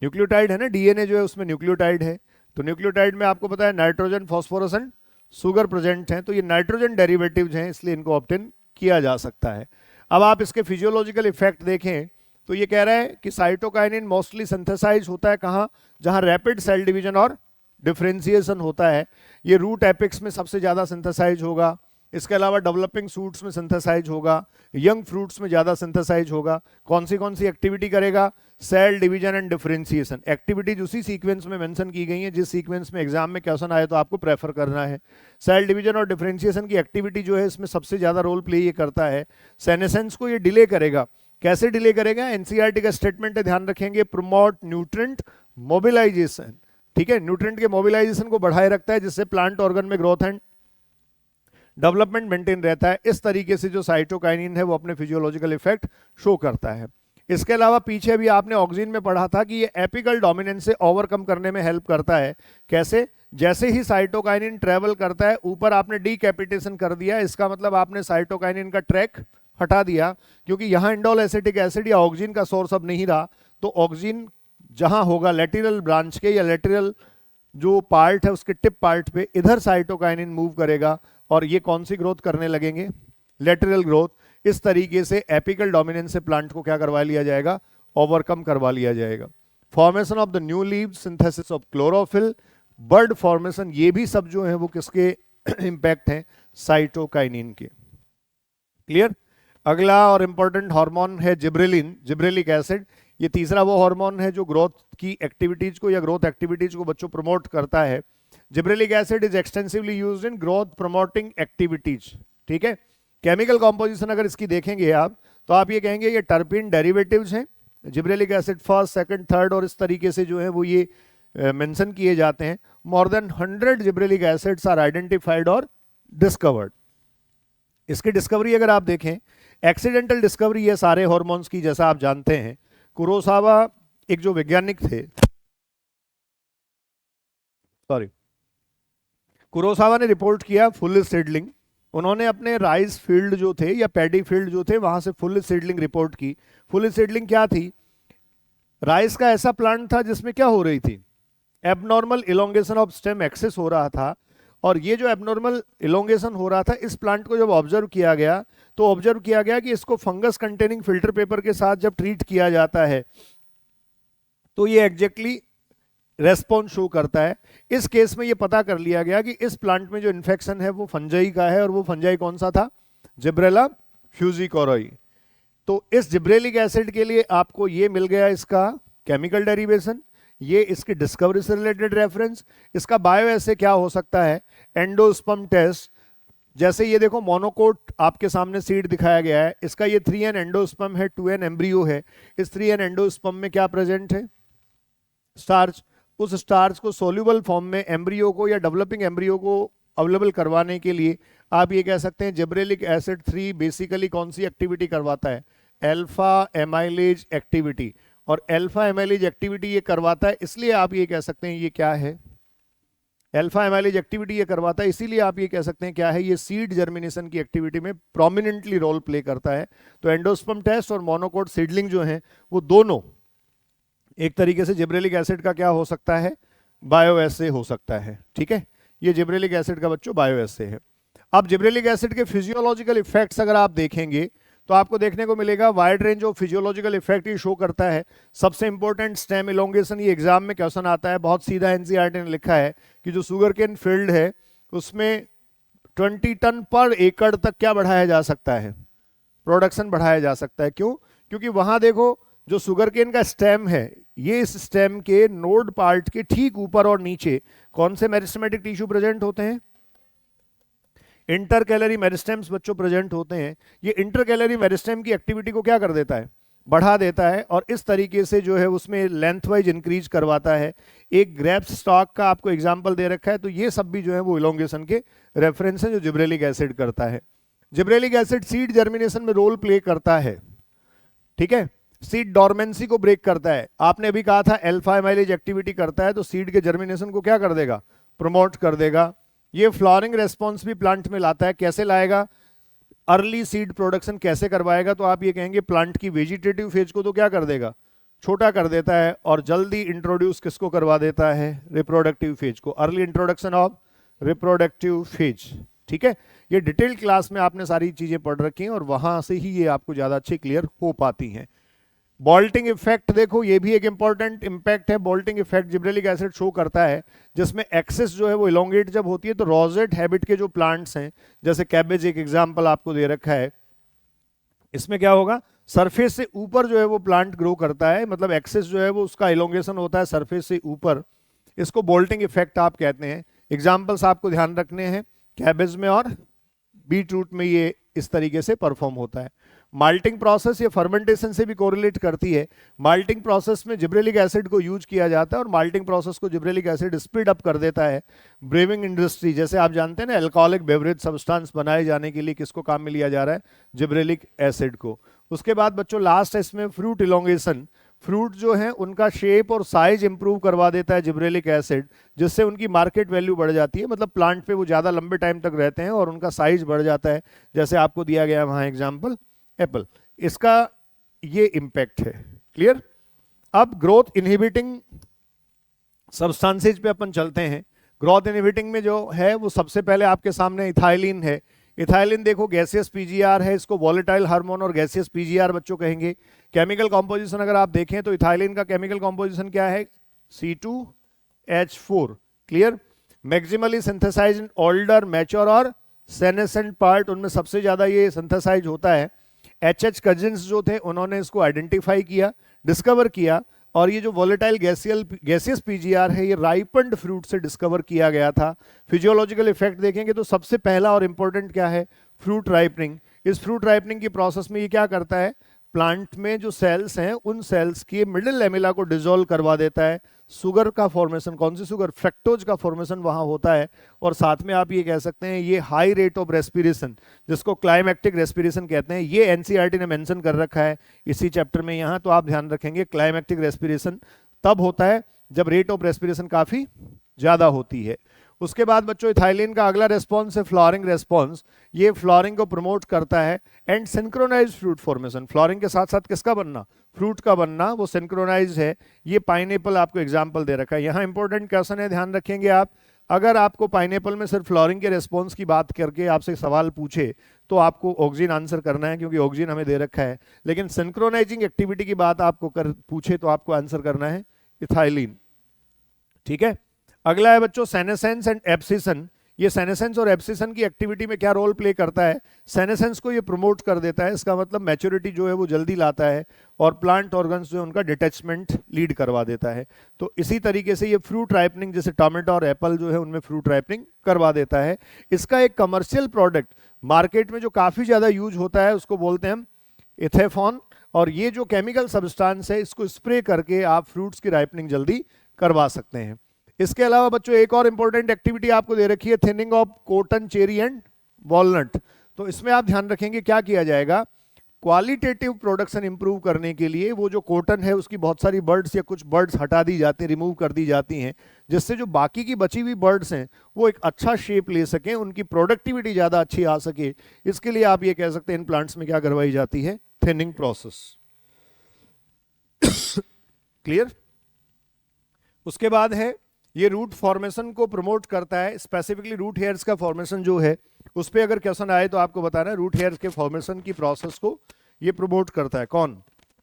न्यूक्लियोटाइड है ना, डीएनए जो है उसमें न्यूक्लियोटाइड है। तो न्यूक्लियोटाइड में आपको पता है nitrogen, phosphorus and sugar present हैं, तो ये नाइट्रोजन डेरिवेटिव्स हैं, इसलिए इनको ऑब्टेन किया जा सकता है। अब आप इसके फिजियोलॉजिकल इफेक्ट देखें तो ये कह रहा है कि साइटोकाइनिन मोस्टली सिंथेसाइज होता है कहाँ, जहां रैपिड सेल डिवीजन और डिफरेंशिएशन होता है। ये रूट एपिक्स में सबसे ज्यादा सिंथेसाइज होगा, इसके अलावा डेवलपिंग सूट्स में सिंथेसाइज होगा, यंग फ्रूट्स में ज्यादा सिंथेसाइज होगा। कौन सी एक्टिविटी करेगा, cell division and differentiation. Activities उसी सीक्वेंस में मेंशन की गई है जिस सीक्वेंस में एग्जाम में क्वेश्चन आए तो आपको प्रेफर करना है। सेल डिवीजन और डिफरेंशिएशन की एक्टिविटी जो है इसमें सबसे ज्यादा रोल प्ले ये करता है। सेनेसेंस को ये डिले करेगा। कैसे डिले करेगा, एनसीईआरटी का स्टेटमेंट है, ध्यान रखेंगे, प्रमोट न्यूट्रिएंट मोबिलाइजेशन। ठीक है, न्यूट्रिएंट के मोबिलाइजेशन को बढ़ाए रखता है, जिससे प्लांट ऑर्गन में ग्रोथ एंड डेवलपमेंट मेंटेन रहता है। इस तरीके से जो साइटोकाइनिन है वो अपने फिजियोलॉजिकल इफेक्ट शो करता है। इसके अलावा पीछे भी आपने ऑक्सिन में पढ़ा था कि ये एपिकल डोमिनेंस से ओवरकम करने में हेल्प करता है। कैसे, जैसे ही साइटोकाइनिन ट्रेवल करता है ऊपर आपने डीकैपिटेशन कर दिया, इसका मतलब आपने साइटोकाइनिन का ट्रैक हटा दिया, क्योंकि यहां इंडोल एसिटिक एसिड या ऑक्सिन का सोर्स अब नहीं रहा। तो ऑक्सिन जहां होगा लेटरल ब्रांच के या लेटरल जो पार्ट है उसके टिप पार्ट पे, इधर साइटोकाइनिन मूव करेगा और ये कौन सी ग्रोथ करने लगेंगे, लेटरल ग्रोथ। इस तरीके से एपिकल डोमिनेंस से प्लांट को क्या करवा लिया जाएगा, ओवरकम करवा लिया जाएगा। Formation of the new leave, synthesis of chlorophyll, bud formation, ये भी सब जो है वो किसके इंपैक्ट हैं, साइटोकाइनिन के। क्लियर। अगला और इंपॉर्टेंट हार्मोन है जिब्रेलिन, जिब्रेलिक एसिड। ये तीसरा वो हार्मोन है जो ग्रोथ की एक्टिविटीज को या ग्रोथ एक्टिविटीज को बच्चों प्रमोट करता है। Gibberellic acid is extensively used in growth promoting activities. ठीक है, केमिकल कॉम्पोजिशन अगर इसकी देखेंगे आप तो आप ये कहेंगे ये टर्पिन डेरिवेटिव्स हैं। Gibberellic acid first, second, third और इस तरीके से जो है वो ये मेंशन किए जाते हैं। More than 100 gibberellic acids are identified और डिस्कवर्ड। इसकी डिस्कवरी अगर आप देखें, एक्सीडेंटल डिस्कवरी है सारे हॉर्मोन्स की, जैसा आप जानते हैं। कुरोसावा एक जो वैज्ञानिक थे, कुरोसावा ने रिपोर्ट किया फुल सीडलिंग। उन्होंने अपने राइस फील्ड जो थे या पैडी फील्ड जो थे वहां से फुल सीडलिंग रिपोर्ट की। फुल सीडलिंग क्या थी? राइस का ऐसा प्लांट था जिसमें क्या हो रही थी, abnormal elongation of stem axis हो रहा था। और ये जो एबनॉर्मल इलोंगेशन हो रहा था, इस प्लांट को जब ऑब्जर्व किया गया तो ऑब्जर्व किया गया कि इसको फंगस कंटेनिंग फिल्टर पेपर के साथ जब ट्रीट किया जाता है तो ये एग्जैक्टली रेस्पॉन्स शो करता है। इस केस में ये पता कर लिया गया कि इस प्लांट में जो इन्फेक्शन है वो फंजाई का है, और वो फंजाई कौन सा था? जिब्रेला फ्यूजिकोरोई। तो इस जिब्रेलिक एसिड के लिए आपको ये मिल गया इसका केमिकल डेरिवेशन, ये इसकी डिस्कवरी से रिलेटेड रेफरेंस। इसका बायो एसे क्या हो सकता है? Endosperm test. जैसे ये देखो मोनोकोट आपके सामने सीड दिखाया गया है, इसका ये 3n एंडोस्पर्म है, 2n एम्ब्रियो है। इस 3n एंडोस्पर्म में क्या प्रेजेंट है? स्टार्च। उस स्टार्च को सोल्यूबल फॉर्म में एम्ब्रियो को या डेवलपिंग एम्ब्रियो को अवेलेबल करवाने के लिए आप ये कह सकते हैं जिब्रेलिक एसिड 3 बेसिकली कौन सी एक्टिविटी करवाता है? Alpha amylase activity. और अल्फा एमाइलेज एक्टिविटी ये करवाता है, इसलिए आप ये कह सकते हैं ये क्या है? अल्फा एमाइलेज एक्टिविटी ये करवाता है, इसीलिए आप ये कह सकते हैं क्या है? ये सीड जर्मिनेशन की एक्टिविटी में प्रोमिनेंटली रोल प्ले करता है। तो एंडोस्पर्म टेस्ट और मोनोकोट सीडलिंग जो है वो दोनों एक तरीके से जिब्रेलिक एसिड का क्या हो सकता है? बायो एसे हो सकता है। ठीक है, ये जिब्रेलिक एसिड का बच्चों बायो एसे है। अब जिब्रेलिक एसिड के फिजियोलॉजिकल इफेक्ट्स अगर आप देखेंगे तो आपको देखने को मिलेगा wide range of physiological effect ये शो करता है। सबसे इंपॉर्टेंट स्टेम इलोंगेशन, ये एग्जाम में क्वेश्चन आता है, बहुत सीधा एनसीईआरटी ने लिखा है कि जो शुगर केन फील्ड है उसमें 20 टन पर एकड़ तक क्या बढ़ाया जा सकता है? प्रोडक्शन बढ़ाया जा सकता है। क्यों? क्योंकि वहां देखो जो शुगर केन का स्टेम है, ये इस स्टेम के नोड पार्ट के ठीक ऊपर और नीचे कौन से मेरिस्टेमेटिक टिश्यू प्रेजेंट होते हैं? इंटरकैलरी मेरिस्टेम्स बच्चों प्रेजेंट होते हैं। ये इंटरकैलरी मेरिस्टेम की एक्टिविटी को क्या कर देता है? बढ़ा देता है, और इस तरीके से जो है उसमें लेंथ वाइज इंक्रीज करवाता है। एक ग्रेप्स स्टॉक का आपको एग्जांपल दे रखा है, तो ये सब भी जो है वो इलोंगेशन के रेफरेंस है जो जिब्रेलिक एसिड करता है। जिब्रेलिक एसिड सीड जर्मिनेशन में रोल प्ले करता है। ठीक है, सीड डॉर्मेंसी को ब्रेक करता है। आपने अभी कहा था अल्फा एमाइलेज एक्टिविटी करता है, तो सीड के जर्मिनेशन को क्या कर देगा? प्रमोट कर देगा। ये फ्लावरिंग रेस्पॉन्स भी प्लांट में लाता है। कैसे लाएगा? अर्ली सीड प्रोडक्शन कैसे करवाएगा? तो आप ये कहेंगे प्लांट की वेजिटेटिव फेज को तो क्या कर देगा? छोटा कर देता है, और जल्दी इंट्रोड्यूस किसको करवा देता है? रिप्रोडक्टिव फेज को। Early introduction of reproductive phase. ठीक है, ये डिटेल क्लास में आपने सारी चीजें पढ़ रखी हैं और वहां से ही ये आपको ज्यादा अच्छे क्लियर हो पाती हैं। बॉल्टिंग इफेक्ट देखो, ये भी एक इंपॉर्टेंट इंपैक्ट है। बॉल्टिंग इफेक्ट जिब्रेलिक एसिड शो करता है, जिसमें एक्सेस जो है वो इलोंगेट जब होती है तो रोजेट हैबिट के जो प्लांट्स हैं, जैसे कैबेज एक एग्जांपल आपको दे रखा है, इसमें क्या होगा? सरफेस से ऊपर जो है वो प्लांट ग्रो करता है, मतलब एक्सेस जो है वो उसका इलोंगेशन होता है सरफेस से ऊपर। इसको बोल्टिंग इफेक्ट आप कहते हैं। एग्जाम्पल्स आपको ध्यान रखने हैं, कैबेज में और बीट रूट में ये इस तरीके से परफॉर्म होता है। माल्टिंग प्रोसेस ये फर्मेंटेशन से भी कोरिलेट करती है। माल्टिंग प्रोसेस में जिब्रेलिक एसिड को यूज किया जाता है, और माल्टिंग प्रोसेस को जिब्रेलिक एसिड स्पीड अप कर देता है। ब्रेविंग इंडस्ट्री, जैसे आप जानते हैं ना, अल्कोहलिक बेवरेज सब्सटेंस बनाए जाने के लिए किसको काम में लिया जा रहा है? जिब्रेलिक एसिड को। उसके बाद बच्चों लास्ट है इसमें फ्रूट इलोंगेशन। फ्रूट जो है उनका शेप और साइज इंप्रूव करवा देता है जिब्रेलिक एसिड, जिससे उनकी मार्केट वैल्यू बढ़ जाती है। मतलब प्लांट पे वो ज़्यादा लंबे टाइम तक रहते हैं और उनका साइज बढ़ जाता है, जैसे आपको दिया गया वहाँ एग्जाम्पल एप्पल। इसका ये इम्पैक्ट है। क्लियर? अब ग्रोथ इनहिबिटिंग सब्सटेंसेज पे अपन चलते हैं। ग्रोथ इनहिबिटिंग में जो है वो सबसे पहले आपके सामने इथाइलिन है। इथाइलिन देखो गैसियस पीजीआर है, इसको वॉलेटाइल हार्मोन और गैसियस पीजीआर बच्चों कहेंगे। केमिकल कॉम्पोजिशन अगर आप देखें तो इथाइलिन का केमिकल कॉम्पोजिशन क्या है? C2H4। Clear? Maximally synthesize in older, mature और सेनेसेंट पार्ट, उनमें सबसे ज्यादा ये सिंथेसाइज होता है। HH कजिन्स जो थे उन्होंने इसको आइडेंटिफाई किया, डिस्कवर किया, और ये जो वोलेटाइल गैसियस पीजीआर है ये राइपन्ड फ्रूट से डिस्कवर किया गया था। फिजियोलॉजिकल इफेक्ट देखेंगे तो सबसे पहला और इंपॉर्टेंट क्या है, फ्रूट राइपनिंग। इस फ्रूट राइपनिंग की प्रोसेस में ये क्या करता है, प्लांट में जो सेल्स हैं उन सेल्स के मिडिल लेमेला को डिसॉल्व करवा देता है। शुगर का फॉर्मेशन, कौन सी शुगर, फ्रक्टोज का फॉर्मेशन वहां होता है। और साथ में आप ये कह सकते हैं ये हाई रेट ऑफ रेस्पिरेशन, जिसको क्लाइमैक्टिक रेस्पिरेशन कहते हैं, ये एनसीईआरटी ने मेंशन कर रखा है इसी चैप्टर में यहाँ। तो आप ध्यान रखेंगे क्लाइमैक्टिक रेस्पिरेशन तब होता है जब रेट ऑफ रेस्पिरेशन काफी ज्यादा होती है। उसके बाद बच्चों इथाइलिन का अगला रेस्पॉन्स है फ्लॉरिंग रेस्पॉन्स। ये फ्लॉरिंग को प्रमोट करता है and synchronize fruit formation. Flowering के साथ साथ किसका बनना, फ्रूट का बनना, वो सिंक्रोनाइज है। ये पाइनएप्पल आपको एग्जांपल दे रखा है। यहाँ इंपॉर्टेंट क्वेश्चन है, ध्यान रखेंगे आप, अगर आपको पाइनएप्पल में सिर्फ फ्लॉरिंग के रेस्पॉन्स की बात करके आपसे सवाल पूछे तो आपको ऑक्सीजन आंसर करना है, क्योंकि ऑक्सीजन हमें दे रखा है। लेकिन सिंक्रोनाइजिंग एक्टिविटी की बात आपको पूछे तो आपको आंसर करना है इथाइलिन। ठीक है, अगला है बच्चों सेनेसेंस एंड एब्सिसन। ये सेनेसेंस और एब्सिसन की एक्टिविटी में क्या रोल प्ले करता है, सेनेसेंस को ये प्रमोट कर देता है, इसका मतलब मैच्योरिटी जो है वो जल्दी लाता है, और प्लांट ऑर्गन्स जो है उनका डिटैचमेंट लीड करवा देता है। तो इसी तरीके से ये फ्रूट राइपनिंग, जैसे टोमेटो और एप्पल जो है उनमें फ्रूट राइपनिंग करवा देता है। इसका एक कमर्शियल प्रोडक्ट मार्केट में जो काफी ज्यादा यूज होता है उसको बोलते हैं हम इथेफॉन। और ये जो केमिकल सब्सटेंस है इसको स्प्रे करके आप फ्रूट्स की राइपनिंग जल्दी करवा सकते हैं। इसके अलावा बच्चों एक और इंपॉर्टेंट एक्टिविटी आपको दे रखी है, thinning of cotton, cherry and walnut. तो इसमें आप ध्यान रखेंगे क्या किया जाएगा, क्वालिटेटिव प्रोडक्शन इंप्रूव करने के लिए वो जो कॉटन है उसकी बहुत सारी बर्ड्स या कुछ बर्ड्स हटा दी जाती हैं, रिमूव कर दी जाती हैं, जिससे जो बाकी की बची हुई बर्ड्स हैं वो एक अच्छा शेप ले सकें, उनकी प्रोडक्टिविटी ज़्यादा अच्छी आ सके। इसके लिए आप ये कह सकते हैं इन प्लांट्स में क्या करवाई जाती है, थिनिंग प्रोसेस। क्लियर। उसके बाद है ये रूट फॉर्मेशन को प्रमोट करता है, स्पेसिफिकली रूट हेयर्स का फॉर्मेशन जो है उस पर अगर क्वेश्चन आए तो आपको बताना है रूट हेयर्स के फॉर्मेशन की प्रोसेस को ये प्रमोट करता है कौन,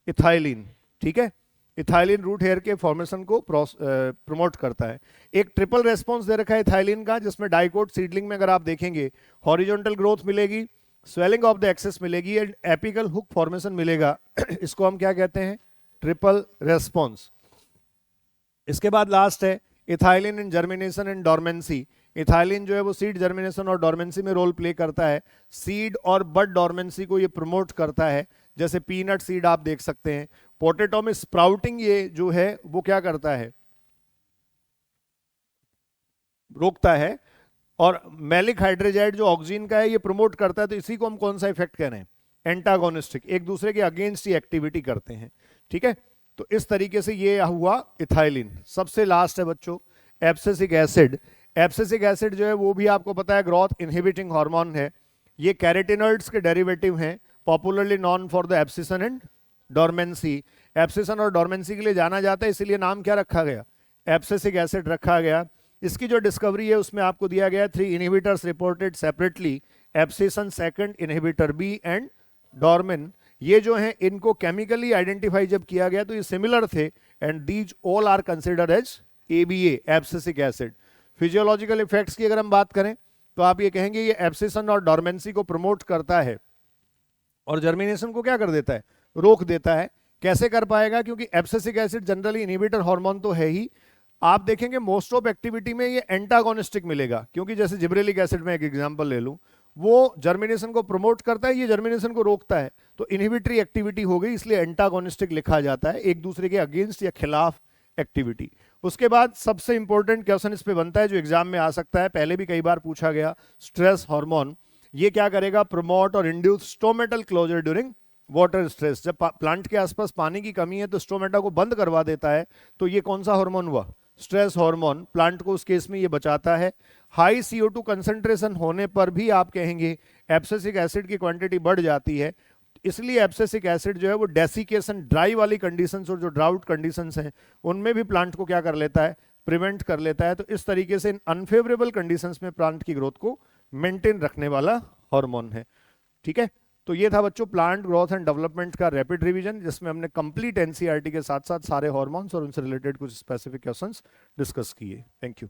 इथाइलिन। ठीक है, इथाइलिन रूट हेयर के फॉर्मेशन को प्रमोट करता है। एक ट्रिपल रेस्पॉन्स दे रखा है इथाइलिन का, जिसमें डाइकोट सीडलिंग में अगर आप देखेंगे हॉरिजॉन्टल ग्रोथ मिलेगी, स्वेलिंग ऑफ द एक्सेस मिलेगी एंड एपिकल हुक फॉर्मेशन मिलेगा। इसको हम क्या कहते हैं, ट्रिपल रेस्पॉन्स। इसके बाद लास्ट है ethylene in germination and dormancy. Ethylene जो है वो सीड जर्मिनेशन और डॉर्मेंसी में रोल प्ले करता है। सीड और बड डॉर्मेंसी को ये प्रमोट करता है, जैसे पीनट सीड आप देख सकते हैं। पोटैटो में स्प्राउटिंग ये जो है वो क्या करता है, रोकता है। और मैलिक हाइड्रोजाइड जो ऑक्सीजन का है ये प्रमोट करता है। तो इसी को हम कौन सा इफेक्ट कह रहे हैं, एंटागोनिस्टिक, एक दूसरे के अगेंस्ट ही एक्टिविटी करते हैं। ठीक है, तो इस तरीके से ये हुआ इथाइलिन। सबसे लास्ट है बच्चों एब्सिसिक एसिड। एब्सिसिक एसिड जो है वो भी आपको पता है ग्रोथ इनहिबिटिंग हार्मोन है। ये कैरोटिनॉइड्स के डेरिवेटिव हैं, popularly known for the abscission and dormancy. Abscission और डॉर्मेंसी के लिए जाना जाता है, इसीलिए नाम क्या रखा गया, एब्सिसिक एसिड रखा गया। इसकी जो डिस्कवरी है उसमें आपको दिया गया 3 inhibitors reported separately, abscission second inhibitor B and dormin. ये जो हैं इनको केमिकली आइडेंटिफाई जब किया गया तो ये सिमिलर थे and these all are considered as ABA, abscisic acid. Physiological effects की अगर हम बात करें तो आप ये कहेंगे ये एब्सिसन और डॉर्मेंसी को प्रमोट करता है और जर्मिनेशन को क्या कर देता है, रोक देता है। कैसे कर पाएगा, क्योंकि abscisic acid generally inhibitor hormone तो है ही। आप देखेंगे मोस्ट ऑफ एक्टिविटी में ये एंटागोनिस्टिक मिलेगा, क्योंकि जैसे जिब्रेलिक एसिड में एक एग्जांपल ले लूं, वो जर्मिनेशन को प्रमोट करता है, ये जर्मिनेशन को रोकता है। तो इनहिबिटरी एक्टिविटी हो गई, इसलिए एंटागोनिस्टिक लिखा जाता है, एक दूसरे के अगेंस्ट या खिलाफ एक्टिविटी। उसके बाद सबसे इंपॉर्टेंट क्वेश्चन इस पे बनता है जो एग्जाम में आ सकता है, पहले भी कई बार पूछा गया, स्ट्रेस हार्मोन। ये क्या करेगा, प्रमोट और induce stomatal closure during water stress. जब प्लांट के आसपास पानी की कमी है तो स्टोमेटा को बंद करवा देता है। तो ये कौन सा हार्मोन हुआ, स्ट्रेस हार्मोन। प्लांट को उस केस में ये बचाता है। हाई CO2 कंसंट्रेशन होने पर भी आप कहेंगे एब्सिसिक एसिड की क्वांटिटी बढ़ जाती है, इसलिए एब्सिसिक एसिड जो है वो डेसिकेशन, ड्राई वाली कंडीशंस और जो ड्राउट कंडीशंस हैं उनमें भी प्लांट को क्या कर लेता है, प्रिवेंट कर लेता है। तो इस तरीके से इन अनफेवरेबल कंडीशंस में प्लांट की ग्रोथ को मेंटेन रखने वाला हार्मोन है। ठीक है, तो ये था बच्चों प्लांट ग्रोथ एंड डेवलपमेंट का रैपिड रिवीजन, जिसमें हमने कंप्लीट एनसीईआरटी के साथ साथ सारे हार्मोन्स और उनसे रिलेटेड कुछ स्पेसिफिक क्वेश्चंस डिस्कस किए। Thank you.